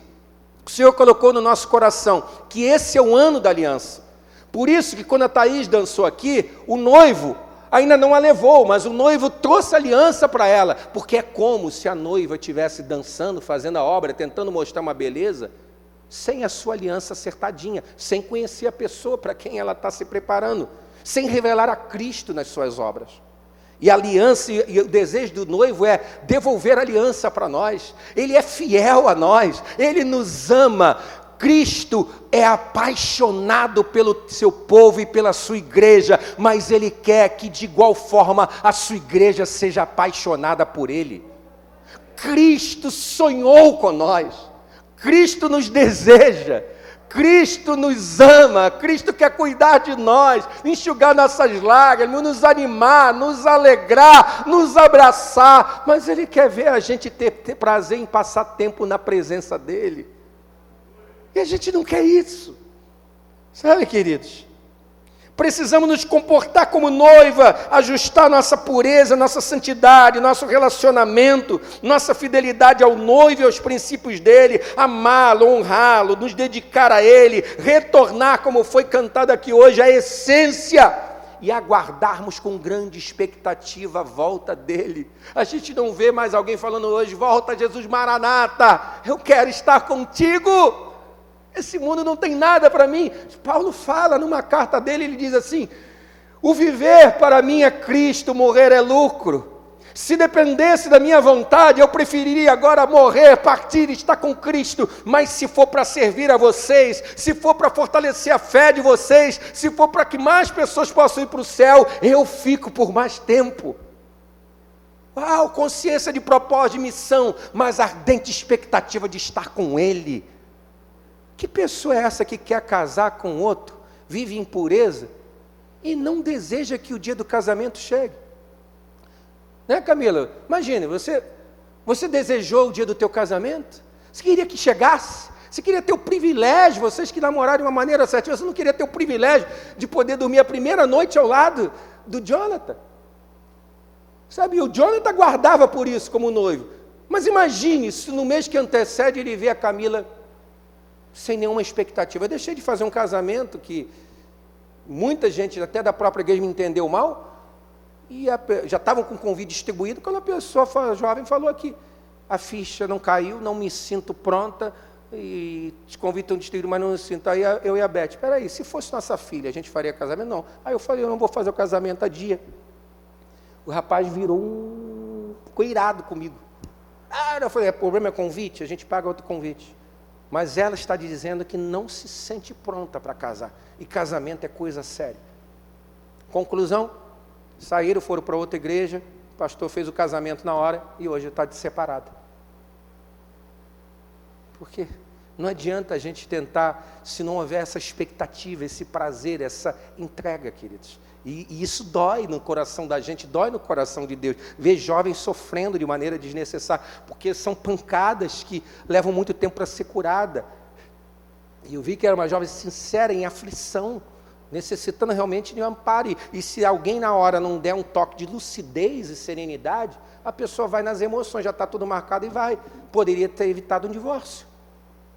o Senhor colocou no nosso coração que esse é o ano da aliança. Por isso que quando a Thaís dançou aqui, o noivo ainda não a levou, mas o noivo trouxe aliança para ela, porque é como se a noiva estivesse dançando, fazendo a obra, tentando mostrar uma beleza, sem a sua aliança acertadinha, sem conhecer a pessoa para quem ela está se preparando, sem revelar a Cristo nas suas obras. E a aliança e o desejo do noivo é devolver a aliança para nós. Ele é fiel a nós, ele nos ama. Cristo é apaixonado pelo seu povo e pela sua igreja, mas ele quer que de igual forma a sua igreja seja apaixonada por ele. Cristo sonhou com nós, Cristo nos deseja, Cristo nos ama, Cristo quer cuidar de nós, enxugar nossas lágrimas, nos animar, nos alegrar, nos abraçar, mas ele quer ver a gente ter prazer em passar tempo na presença dele. E a gente não quer isso, sabe, queridos? Precisamos nos comportar como noiva, ajustar nossa pureza, nossa santidade, nosso relacionamento, nossa fidelidade ao noivo e aos princípios dele, amá-lo, honrá-lo, nos dedicar a ele, retornar, como foi cantado aqui hoje, à essência, e aguardarmos com grande expectativa a volta dele. A gente não vê mais alguém falando hoje, volta Jesus Maranata, eu quero estar contigo. Esse mundo não tem nada para mim. Paulo fala numa carta dele, ele diz assim: o viver para mim é Cristo, morrer é lucro. Se dependesse da minha vontade, eu preferiria agora morrer, partir, estar com Cristo. Mas se for para servir a vocês, se for para fortalecer a fé de vocês, se for para que mais pessoas possam ir para o céu, eu fico por mais tempo. Uau, consciência de propósito, de missão, mas ardente expectativa de estar com Ele. Que pessoa é essa que quer casar com outro, vive em impureza e não deseja que o dia do casamento chegue? Né, Camila? Imagine, você desejou o dia do teu casamento? Você queria que chegasse? Você queria ter o privilégio, vocês que namoraram de uma maneira certa, você não queria ter o privilégio de poder dormir a primeira noite ao lado do Jonathan? Sabe, o Jonathan guardava por isso como noivo. Mas imagine se no mês que antecede ele vê a Camila sem nenhuma expectativa. Eu deixei de fazer um casamento que muita gente, até da própria igreja, me entendeu mal, e já estavam com o convite distribuído, quando a pessoa jovem falou aqui, a ficha não caiu, não me sinto pronta, e os convites estão distribuídos, mas não me sinto. Aí eu e a Beth, espera aí, se fosse nossa filha, a gente faria casamento? Não. Aí eu falei, eu não vou fazer o casamento a dia. O rapaz ficou irado comigo. Eu falei, o problema é convite? A gente paga outro convite. Mas ela está dizendo que não se sente pronta para casar. E casamento é coisa séria. Conclusão, saíram, foram para outra igreja, o pastor fez o casamento na hora e hoje está separada. Por quê? Não adianta a gente tentar, se não houver essa expectativa, esse prazer, essa entrega, queridos. E isso dói no coração da gente, dói no coração de Deus. Ver jovens sofrendo de maneira desnecessária, porque são pancadas que levam muito tempo para ser curada. E eu vi que era uma jovem sincera, em aflição, necessitando realmente de um amparo. E se alguém na hora não der um toque de lucidez e serenidade, a pessoa vai nas emoções, já está tudo marcado e vai. Poderia ter evitado um divórcio.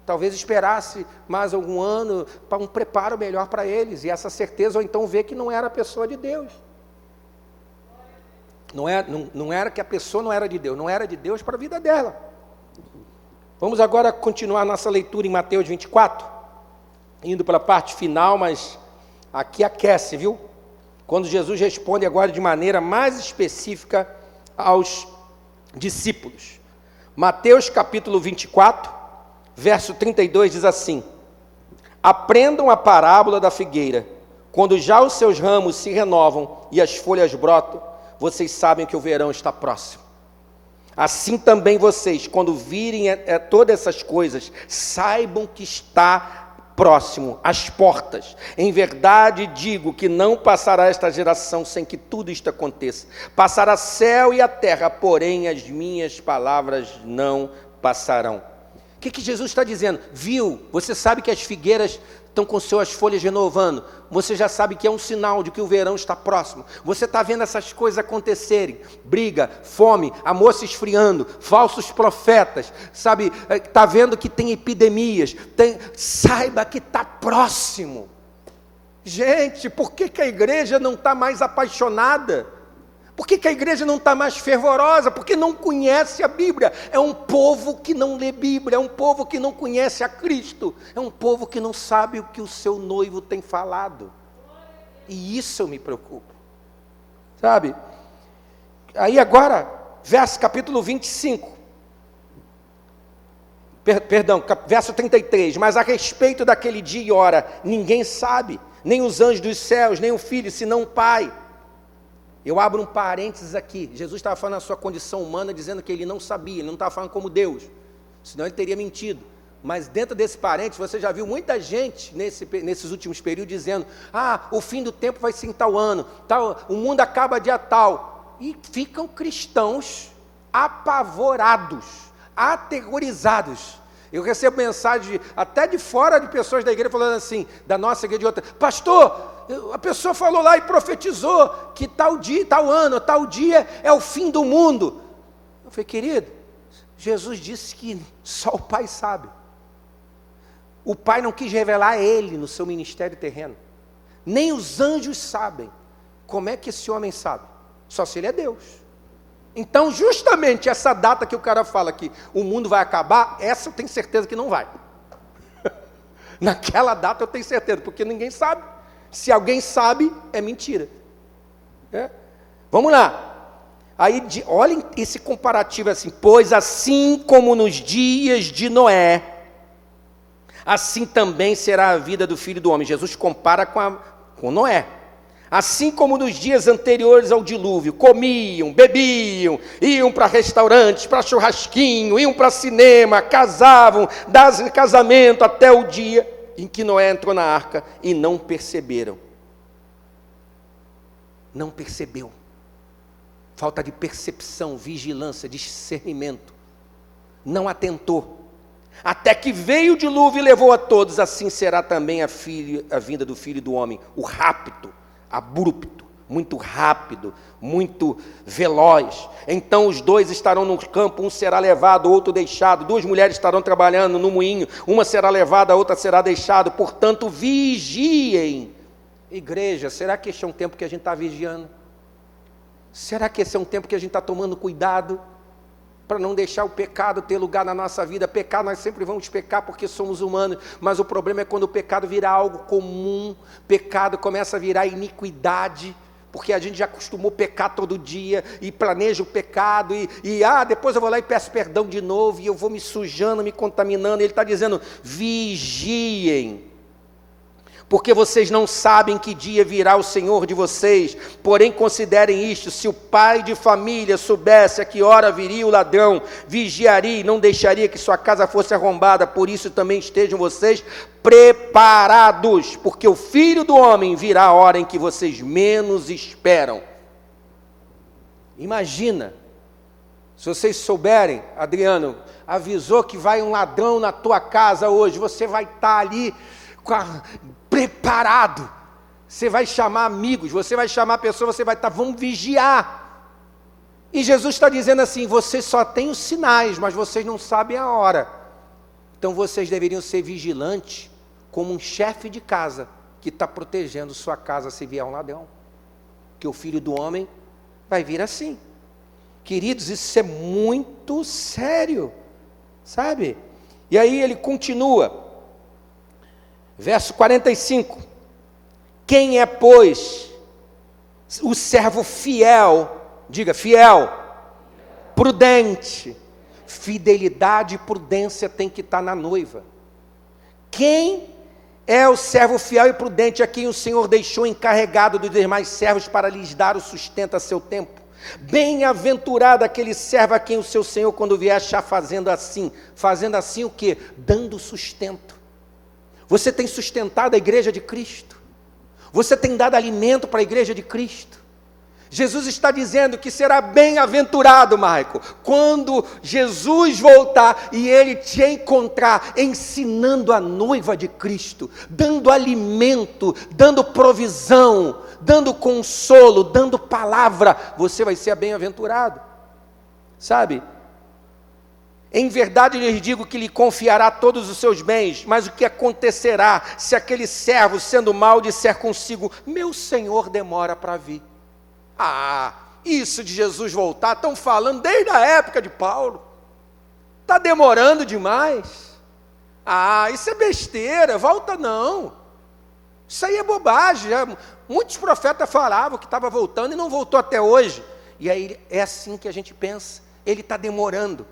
Talvez esperasse mais algum ano para um preparo melhor para eles, e essa certeza, ou então ver que não era a pessoa de Deus. Não era que a pessoa não era de Deus, não era de Deus para a vida dela. Vamos agora continuar nossa leitura em Mateus 24, indo para a parte final, mas aqui aquece, viu? Quando Jesus responde agora de maneira mais específica aos discípulos. Mateus capítulo 24, verso 32 diz assim: aprendam a parábola da figueira. Quando já os seus ramos se renovam e as folhas brotam, vocês sabem que o verão está próximo. Assim também vocês, quando virem todas essas coisas, saibam que está próximo, às portas. Em verdade digo que não passará esta geração sem que tudo isto aconteça. Passará céu e a terra, porém as minhas palavras não passarão. O que Jesus está dizendo? Viu? Você sabe que as figueiras estão com suas folhas renovando. Você já sabe que é um sinal de que o verão está próximo. Você está vendo essas coisas acontecerem. Briga, fome, amor se esfriando, falsos profetas. Sabe, está vendo que tem epidemias. Saiba que está próximo. Gente, por que a igreja não está mais apaixonada? Por que a igreja não está mais fervorosa? Porque não conhece a Bíblia. É um povo que não lê Bíblia, é um povo que não conhece a Cristo, é um povo que não sabe o que o seu noivo tem falado. E isso eu me preocupo. Sabe? Aí agora, capítulo 25. Verso 33. Mas a respeito daquele dia e hora, ninguém sabe, nem os anjos dos céus, nem o Filho, senão o Pai. Eu abro um parênteses aqui. Jesus estava falando na sua condição humana, dizendo que ele não sabia, ele não estava falando como Deus, senão ele teria mentido. Mas dentro desse parênteses, você já viu muita gente nesses últimos períodos dizendo: o fim do tempo vai ser em tal ano, o mundo acaba dia tal. E ficam cristãos apavorados, aterrorizados. Eu recebo mensagem até de fora de pessoas da igreja falando assim, da nossa igreja, de outra: pastor, a pessoa falou lá e profetizou que tal dia, tal ano, tal dia é o fim do mundo. Eu falei: querido, Jesus disse que só o Pai sabe. O Pai não quis revelar a ele no seu ministério terreno. Nem os anjos sabem. Como é que esse homem sabe? Só se ele é Deus. Então, justamente essa data que o cara fala que o mundo vai acabar, essa eu tenho certeza que não vai. Naquela data eu tenho certeza, porque ninguém sabe. Se alguém sabe, é mentira. Vamos lá. Aí, olhem esse comparativo assim: pois assim como nos dias de Noé, assim também será a vida do Filho do Homem. Jesus compara com Noé. Assim como nos dias anteriores ao dilúvio, comiam, bebiam, iam para restaurantes, para churrasquinho, iam para cinema, casavam, davam casamento até o dia em que Noé entrou na arca e não perceberam. Não percebeu. Falta de percepção, vigilância, discernimento. Não atentou. Até que veio o dilúvio e levou a todos, assim será também a vinda do Filho do Homem, o rapto, abrupto, muito rápido, muito veloz. Então os dois estarão no campo, um será levado, outro deixado. Duas mulheres estarão trabalhando no moinho, uma será levada, a outra será deixada. Portanto, vigiem. Igreja, será que esse é um tempo que a gente está vigiando? Será que esse é um tempo que a gente está tomando cuidado para não deixar o pecado ter lugar na nossa vida? Pecar, nós sempre vamos pecar porque somos humanos, mas o problema é quando o pecado vira algo comum, pecado começa a virar iniquidade, porque a gente já acostumou a pecar todo dia, e planeja o pecado, depois eu vou lá e peço perdão de novo, e eu vou me sujando, me contaminando. Ele está dizendo: vigiem, porque vocês não sabem que dia virá o Senhor de vocês. Porém, considerem isto: se o pai de família soubesse a que hora viria o ladrão, vigiaria e não deixaria que sua casa fosse arrombada. Por isso também estejam vocês preparados, porque o Filho do Homem virá a hora em que vocês menos esperam. Imagina, se vocês souberem, Adriano avisou que vai um ladrão na tua casa hoje, você vai estar ali preparado, você vai chamar amigos, você vai chamar pessoas, você vai estar, vamos vigiar. E Jesus está dizendo assim: vocês só têm os sinais, mas vocês não sabem a hora. Então vocês deveriam ser vigilantes, como um chefe de casa, que está protegendo sua casa se vier um ladrão, que o Filho do Homem vai vir assim. Queridos, isso é muito sério, sabe? E aí ele continua, verso 45, quem é, pois, o servo fiel, diga fiel, prudente, fidelidade e prudência tem que estar na noiva. Quem é o servo fiel e prudente a quem o Senhor deixou encarregado dos demais servos para lhes dar o sustento a seu tempo? Bem-aventurado aquele servo a quem o seu Senhor, quando vier, achar fazendo assim o quê? Dando sustento. Você tem sustentado a igreja de Cristo? Você tem dado alimento para a igreja de Cristo? Jesus está dizendo que será bem-aventurado, Maico, quando Jesus voltar e ele te encontrar ensinando a noiva de Cristo, dando alimento, dando provisão, dando consolo, dando palavra. Você vai ser bem-aventurado, sabe? Em verdade lhes digo que lhe confiará todos os seus bens. Mas o que acontecerá se aquele servo, sendo mau, disser consigo: meu senhor demora para vir? isso de Jesus voltar, estão falando desde a época de Paulo. Está demorando demais. Isso é besteira, volta não. Isso aí é bobagem. Muitos profetas falavam que estava voltando e não voltou até hoje. E aí é assim que a gente pensa. Ele está demorando.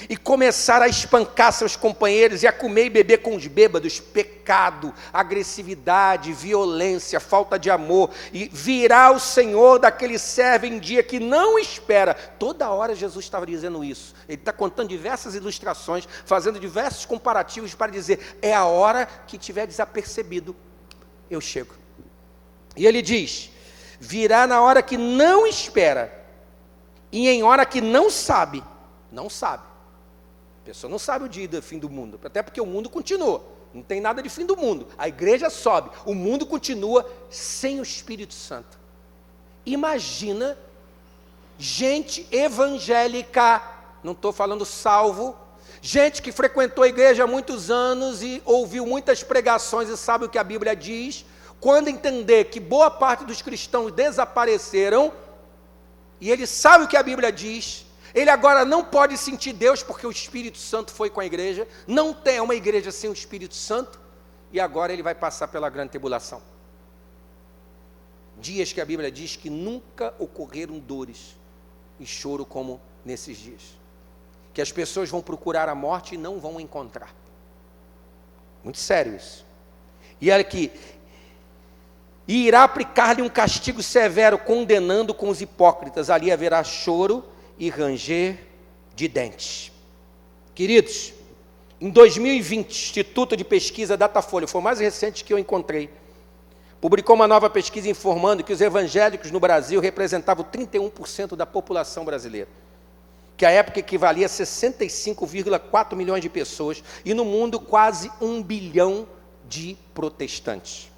E começar a espancar seus companheiros e a comer e beber com os bêbados, pecado, agressividade, violência, falta de amor, e virá o Senhor daquele servo em dia que não espera. Toda hora Jesus estava dizendo isso. Ele está contando diversas ilustrações, fazendo diversos comparativos para dizer, é a hora que tiver desapercebido, eu chego. E ele diz, virá na hora que não espera, e em hora que não sabe. A pessoa não sabe o dia do fim do mundo, até porque o mundo continua, não tem nada de fim do mundo, a igreja sobe, o mundo continua sem o Espírito Santo. Imagina gente evangélica, não estou falando salvo, gente que frequentou a igreja há muitos anos e ouviu muitas pregações e sabe o que a Bíblia diz, quando entender que boa parte dos cristãos desapareceram, e ele sabe o que a Bíblia diz, ele agora não pode sentir Deus porque o Espírito Santo foi com a igreja, não tem uma igreja sem o Espírito Santo, e agora ele vai passar pela grande tribulação. Dias que a Bíblia diz que nunca ocorreram dores e choro como nesses dias. Que as pessoas vão procurar a morte e não vão encontrar. Muito sério isso. E olha aqui, e irá aplicar-lhe um castigo severo, condenando com os hipócritas, ali haverá choro e ranger de dentes. Queridos, em 2020, Instituto de Pesquisa Datafolha, foi o mais recente que eu encontrei, publicou uma nova pesquisa informando que os evangélicos no Brasil representavam 31% da população brasileira, que à época equivalia a 65,4 milhões de pessoas, e no mundo quase 1 bilhão de protestantes.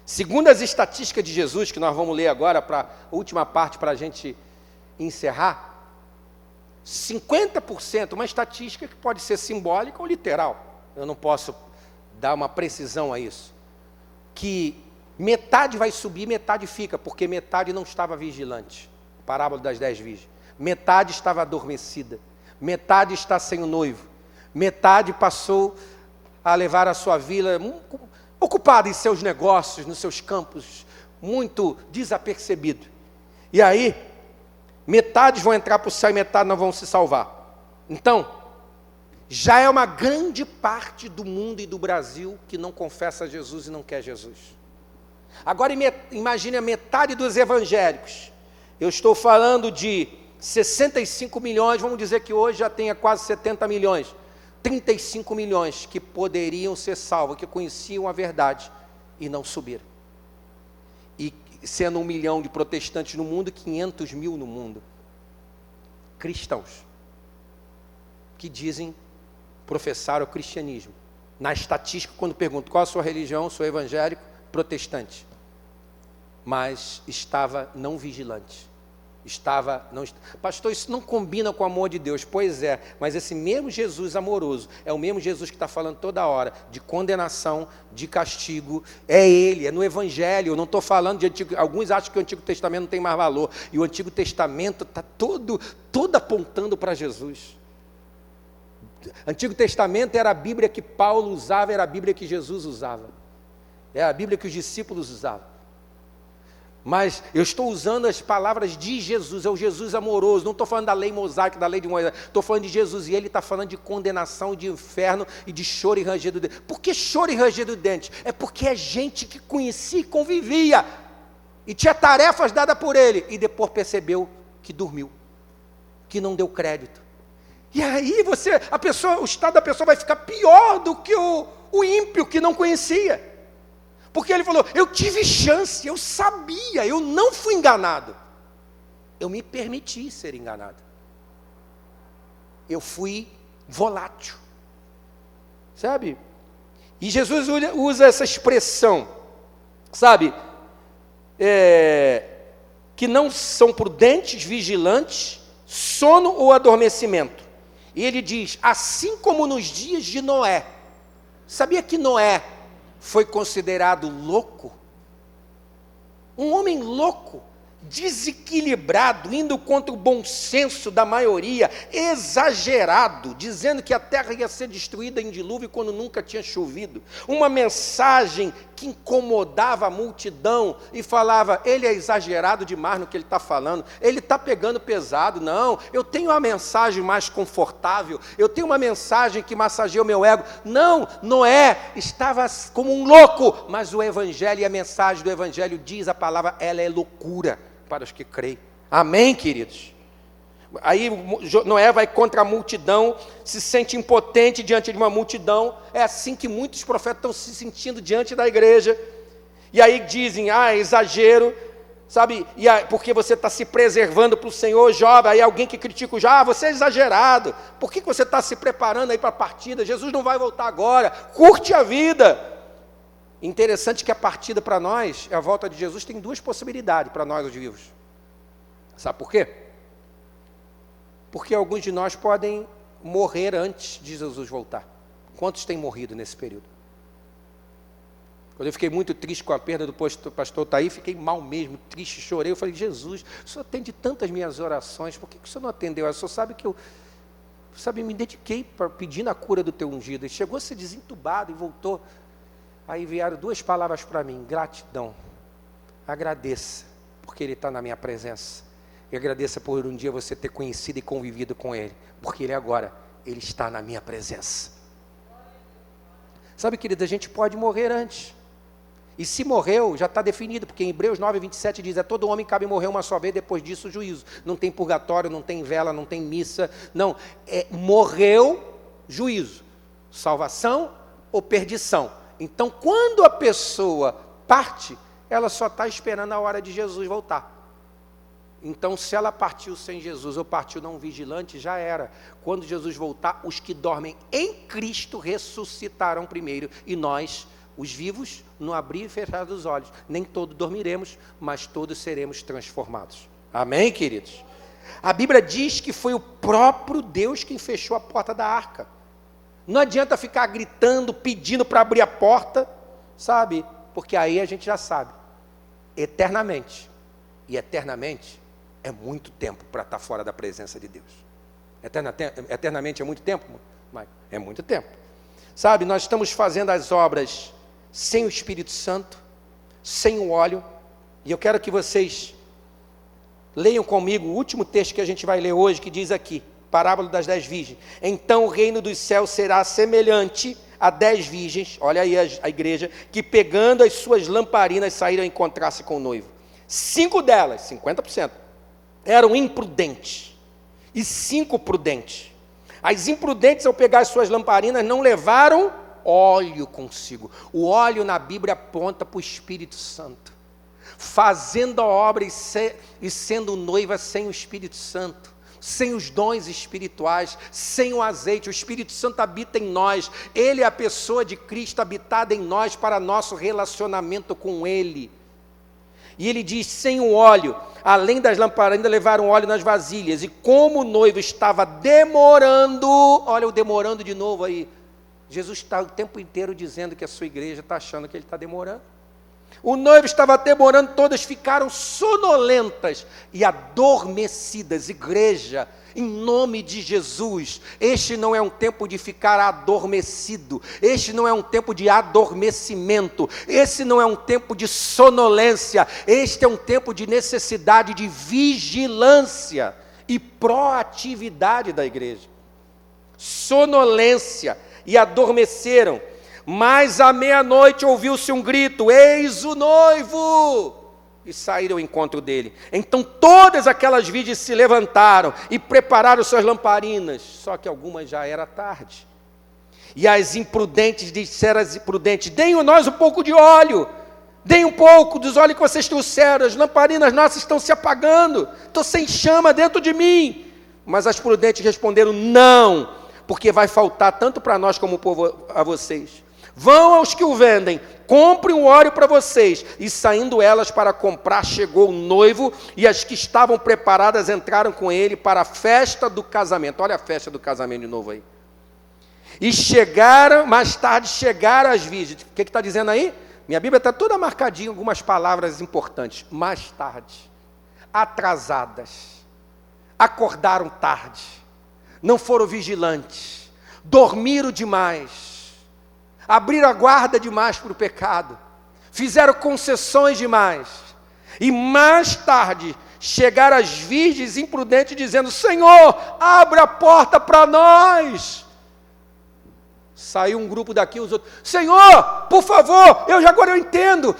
Segundo as estatísticas de Jesus, que nós vamos ler agora para a última parte para a gente encerrar, 50%, uma estatística que pode ser simbólica ou literal, eu não posso dar uma precisão a isso, que metade vai subir, metade fica, porque metade não estava vigilante, parábola das 10 virgens, metade estava adormecida, metade está sem o noivo, metade passou a levar a sua vida ocupada em seus negócios, nos seus campos, muito desapercebido, e aí metade vão entrar para o céu e metade não vão se salvar. Então, já é uma grande parte do mundo e do Brasil que não confessa Jesus e não quer Jesus. Agora imagine a metade dos evangélicos. Eu estou falando de 65 milhões, vamos dizer que hoje já tenha quase 70 milhões. 35 milhões que poderiam ser salvos, que conheciam a verdade e não subiram. E sendo 1 milhão de protestantes no mundo, 500 mil no mundo. Cristãos que dizem professar o cristianismo. Na estatística, quando pergunto qual a sua religião, sou evangélico, protestante. Mas estava não vigilante. Pastor, isso não combina com o amor de Deus. Pois é, mas esse mesmo Jesus amoroso é o mesmo Jesus que está falando toda hora de condenação, de castigo. É Ele, é no Evangelho. Eu não estou falando de Antigo. Alguns acham que o Antigo Testamento não tem mais valor. E o Antigo Testamento está todo apontando para Jesus. Antigo Testamento era a Bíblia que Paulo usava, era a Bíblia que Jesus usava. É a Bíblia que os discípulos usavam. Mas eu estou usando as palavras de Jesus, é o Jesus amoroso, não estou falando da lei mosaica, da lei de Moisés, estou falando de Jesus, e ele está falando de condenação, de inferno e de choro e ranger do dente. Por que choro e ranger do dente? É porque é gente que conhecia e convivia, e tinha tarefas dadas por ele, e depois percebeu que dormiu, que não deu crédito. E aí o estado da pessoa vai ficar pior do que o ímpio que não conhecia. Porque ele falou, eu tive chance, eu sabia, eu não fui enganado. Eu me permiti ser enganado. Eu fui volátil. Sabe? E Jesus usa essa expressão, sabe? Que não são prudentes, vigilantes, sono ou adormecimento. E ele diz, assim como nos dias de Noé. Sabia que Noé foi considerado louco? Um homem louco. desequilibrado, indo contra o bom senso da maioria, exagerado, dizendo que a terra ia ser destruída em dilúvio quando nunca tinha chovido. Uma mensagem que incomodava a multidão e falava, ele é exagerado demais no que ele está falando, ele está pegando pesado. Não, eu tenho uma mensagem mais confortável, eu tenho uma mensagem que massageia o meu ego. Não, Noé estava como um louco, mas o evangelho e a mensagem do evangelho diz a palavra, ela é loucura para os que creem. Amém, queridos? Aí Noé vai contra a multidão, se sente impotente diante de uma multidão. É assim que muitos profetas estão se sentindo diante da igreja. E aí dizem, é exagero, sabe? Porque você está se preservando para o Senhor, jovem. Aí alguém que critica o jovem, você é exagerado. Por que você está se preparando aí para a partida? Jesus não vai voltar agora. Curte a vida. Interessante que a partida para nós, a volta de Jesus, tem duas possibilidades para nós, os vivos. Sabe por quê? Porque alguns de nós podem morrer antes de Jesus voltar. Quantos têm morrido nesse período? Quando eu fiquei muito triste com a perda do pastor Taí, fiquei mal mesmo, triste, chorei. Eu falei, Jesus, o Senhor atende tantas minhas orações, por que o Senhor não atendeu? O Senhor sabe que eu me dediquei pedindo a cura do teu ungido. Ele chegou a ser desentubado e voltou. Aí vieram duas palavras para mim, gratidão. Agradeça, porque Ele está na minha presença. E agradeça por um dia você ter conhecido e convivido com Ele, porque Ele está na minha presença. Sabe, querido, a gente pode morrer antes. E se morreu, já está definido, porque em Hebreus 9, 27 diz, a todo homem cabe morrer uma só vez, depois disso o juízo. Não tem purgatório, não tem vela, não tem missa, não. Morreu, juízo. Salvação ou perdição. Então, quando a pessoa parte, ela só está esperando a hora de Jesus voltar. Então, se ela partiu sem Jesus ou partiu não vigilante, já era. Quando Jesus voltar, os que dormem em Cristo ressuscitarão primeiro. E nós, os vivos, no abrir e fechar dos olhos. Nem todos dormiremos, mas todos seremos transformados. Amém, queridos? A Bíblia diz que foi o próprio Deus quem fechou a porta da arca. Não adianta ficar gritando, pedindo para abrir a porta, sabe? Porque aí a gente já sabe. Eternamente. E eternamente é muito tempo para estar fora da presença de Deus. Eternamente é muito tempo, Mike? É muito tempo. Sabe, nós estamos fazendo as obras sem o Espírito Santo, sem o óleo. E eu quero que vocês leiam comigo o último texto que a gente vai ler hoje, que diz aqui. Parábola das 10 virgens. Então o reino dos céus será semelhante a 10 virgens, olha aí a igreja, que pegando as suas lamparinas saíram a encontrar-se com o noivo. 5 delas, 50%, eram imprudentes e 5 prudentes. As imprudentes, ao pegar as suas lamparinas, não levaram óleo consigo. O óleo na Bíblia aponta para o Espírito Santo, fazendo a obra e sendo noiva sem o Espírito Santo, sem os dons espirituais, sem o azeite. O Espírito Santo habita em nós, Ele é a pessoa de Cristo habitada em nós para nosso relacionamento com Ele. E ele diz, sem o óleo, além das lamparinas, levaram óleo nas vasilhas, e como o noivo estava demorando, olha o demorando de novo aí, Jesus está o tempo inteiro dizendo que a sua igreja está achando que Ele está demorando. O noivo estava demorando, todas ficaram sonolentas e adormecidas. Igreja, em nome de Jesus, este não é um tempo de ficar adormecido, este não é um tempo de adormecimento, esse não é um tempo de sonolência, este é um tempo de necessidade de vigilância e proatividade da igreja. Sonolência, e adormeceram. Mas à meia-noite ouviu-se um grito, eis o noivo! E saíram ao encontro dele. Então todas aquelas virgens se levantaram e prepararam suas lamparinas, só que algumas já era tarde. E as imprudentes disseram às imprudentes, deem nós um pouco de óleo, deem um pouco dos óleos que vocês trouxeram, as lamparinas nossas estão se apagando, estou sem chama dentro de mim. Mas as prudentes responderam, não, porque vai faltar tanto para nós como o povo a vocês. Vão aos que o vendem, comprem um óleo para vocês. E saindo elas para comprar, chegou o noivo, e as que estavam preparadas entraram com ele para a festa do casamento. Olha a festa do casamento de novo aí. E chegaram, mais tarde chegaram as virgens. O que está dizendo aí? Minha Bíblia está toda marcadinha, algumas palavras importantes. Mais tarde. atrasadas, acordaram tarde, não foram vigilantes, dormiram demais, abriram a guarda demais para o pecado, fizeram concessões demais, e mais tarde chegaram as virgens imprudentes dizendo: Senhor, abre a porta para nós. Saiu um grupo daqui, os outros: Senhor, por favor, agora eu entendo,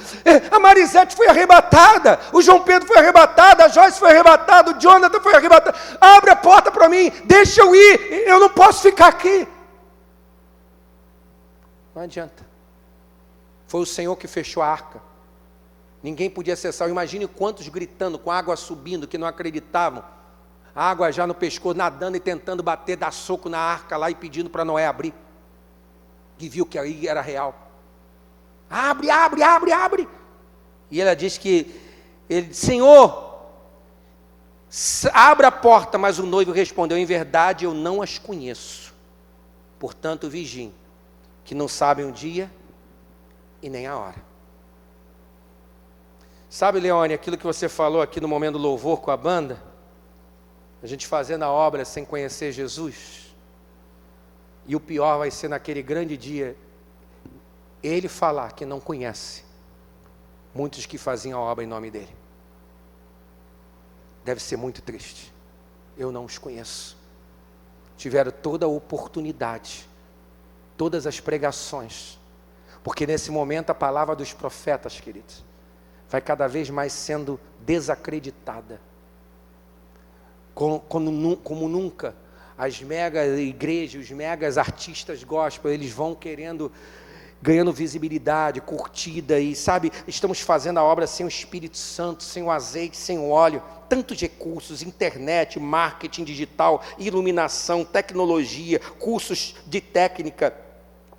a Marisete foi arrebatada, o João Pedro foi arrebatado, a Joyce foi arrebatada, o Jonathan foi arrebatado, abre a porta para mim, deixa eu ir, eu não posso ficar aqui. Não adianta. Foi o Senhor que fechou a arca. Ninguém podia acessar. Imagine quantos gritando, com a água subindo, que não acreditavam. A água já no pescoço, nadando e tentando bater, dar soco na arca lá e pedindo para Noé abrir. Que viu que aí era real. Abre, abre, abre, abre. E ela diz que, Senhor, abra a porta. Mas o noivo respondeu: em verdade eu não as conheço. Portanto vigiem, que não sabem o dia e nem a hora. Sabe, Leone, aquilo que você falou aqui no momento do louvor com a banda, a gente fazendo a obra sem conhecer Jesus, e o pior vai ser naquele grande dia, ele falar que não conhece muitos que faziam a obra em nome dele. Deve ser muito triste. Eu não os conheço. Tiveram toda a oportunidade, todas as pregações, porque nesse momento a palavra dos profetas, queridos, vai cada vez mais sendo desacreditada. Como nunca, as mega igrejas, os megas artistas gospel, eles vão ganhando visibilidade, curtida, e sabe, estamos fazendo a obra sem o Espírito Santo, sem o azeite, sem o óleo, tantos recursos, internet, marketing digital, iluminação, tecnologia, cursos de técnica,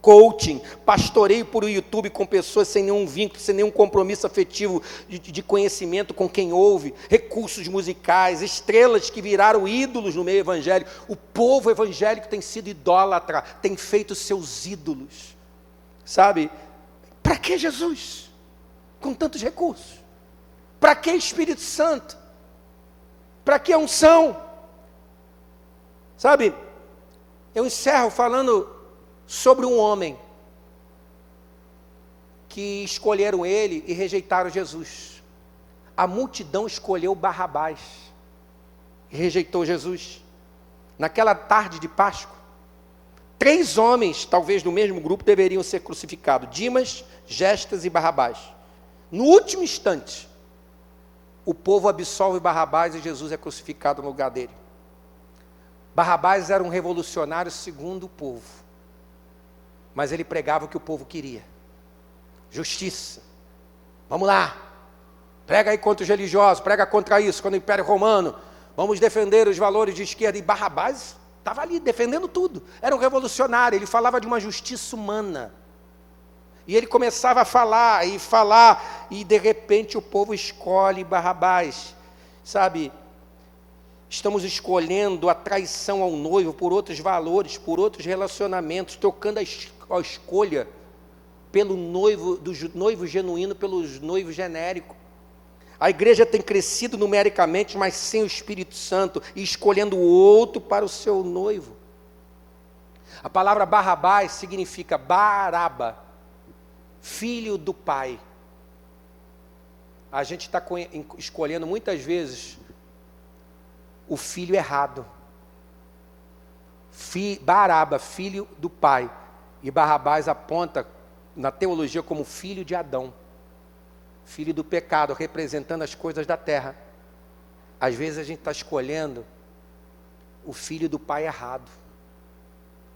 coaching, pastoreio por YouTube com pessoas sem nenhum vínculo, sem nenhum compromisso afetivo de conhecimento com quem ouve, recursos musicais, estrelas que viraram ídolos no meio evangélico. O povo evangélico tem sido idólatra, tem feito seus ídolos. Sabe? Para que Jesus? Com tantos recursos? Para que Espírito Santo? Para que unção? Sabe? Eu encerro falando sobre um homem que escolheram ele e rejeitaram Jesus. A multidão escolheu Barrabás e rejeitou Jesus. Naquela tarde de Páscoa, 3 homens, talvez do mesmo grupo, deveriam ser crucificados: Dimas, Gestas e Barrabás. No último instante, o povo absolve Barrabás e Jesus é crucificado no lugar dele. Barrabás era um revolucionário segundo o povo, mas ele pregava o que o povo queria: justiça. Vamos lá, prega aí contra os religiosos, prega contra isso, contra o Império Romano, vamos defender os valores de esquerda. E Barrabás estava ali defendendo tudo, era um revolucionário, ele falava de uma justiça humana, e ele começava a falar, e de repente o povo escolhe Barrabás. Sabe, estamos escolhendo a traição ao noivo por outros valores, por outros relacionamentos, trocando a escolha pelo noivo, do noivo genuíno, pelo noivo genérico. A igreja tem crescido numericamente, mas sem o Espírito Santo, e escolhendo o outro para o seu noivo. A palavra Barrabás significa Baraba, filho do pai. A gente está escolhendo muitas vezes o filho errado. Baraba, filho do pai, e Barrabás aponta na teologia como filho de Adão, filho do pecado, representando as coisas da terra. Às vezes a gente está escolhendo o filho do pai errado.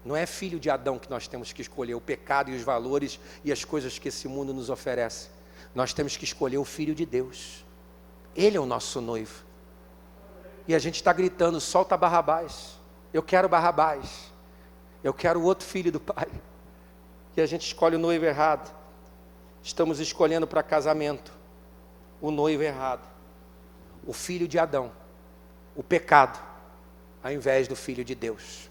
Não é filho de Adão que nós temos que escolher, o pecado e os valores e as coisas que esse mundo nos oferece. Nós temos que escolher o Filho de Deus. Ele é o nosso noivo. E a gente está gritando: solta Barrabás, eu quero Barrabás, eu quero o outro filho do pai. E a gente escolhe o noivo errado. Estamos escolhendo para casamento o noivo errado, o filho de Adão, o pecado, ao invés do Filho de Deus.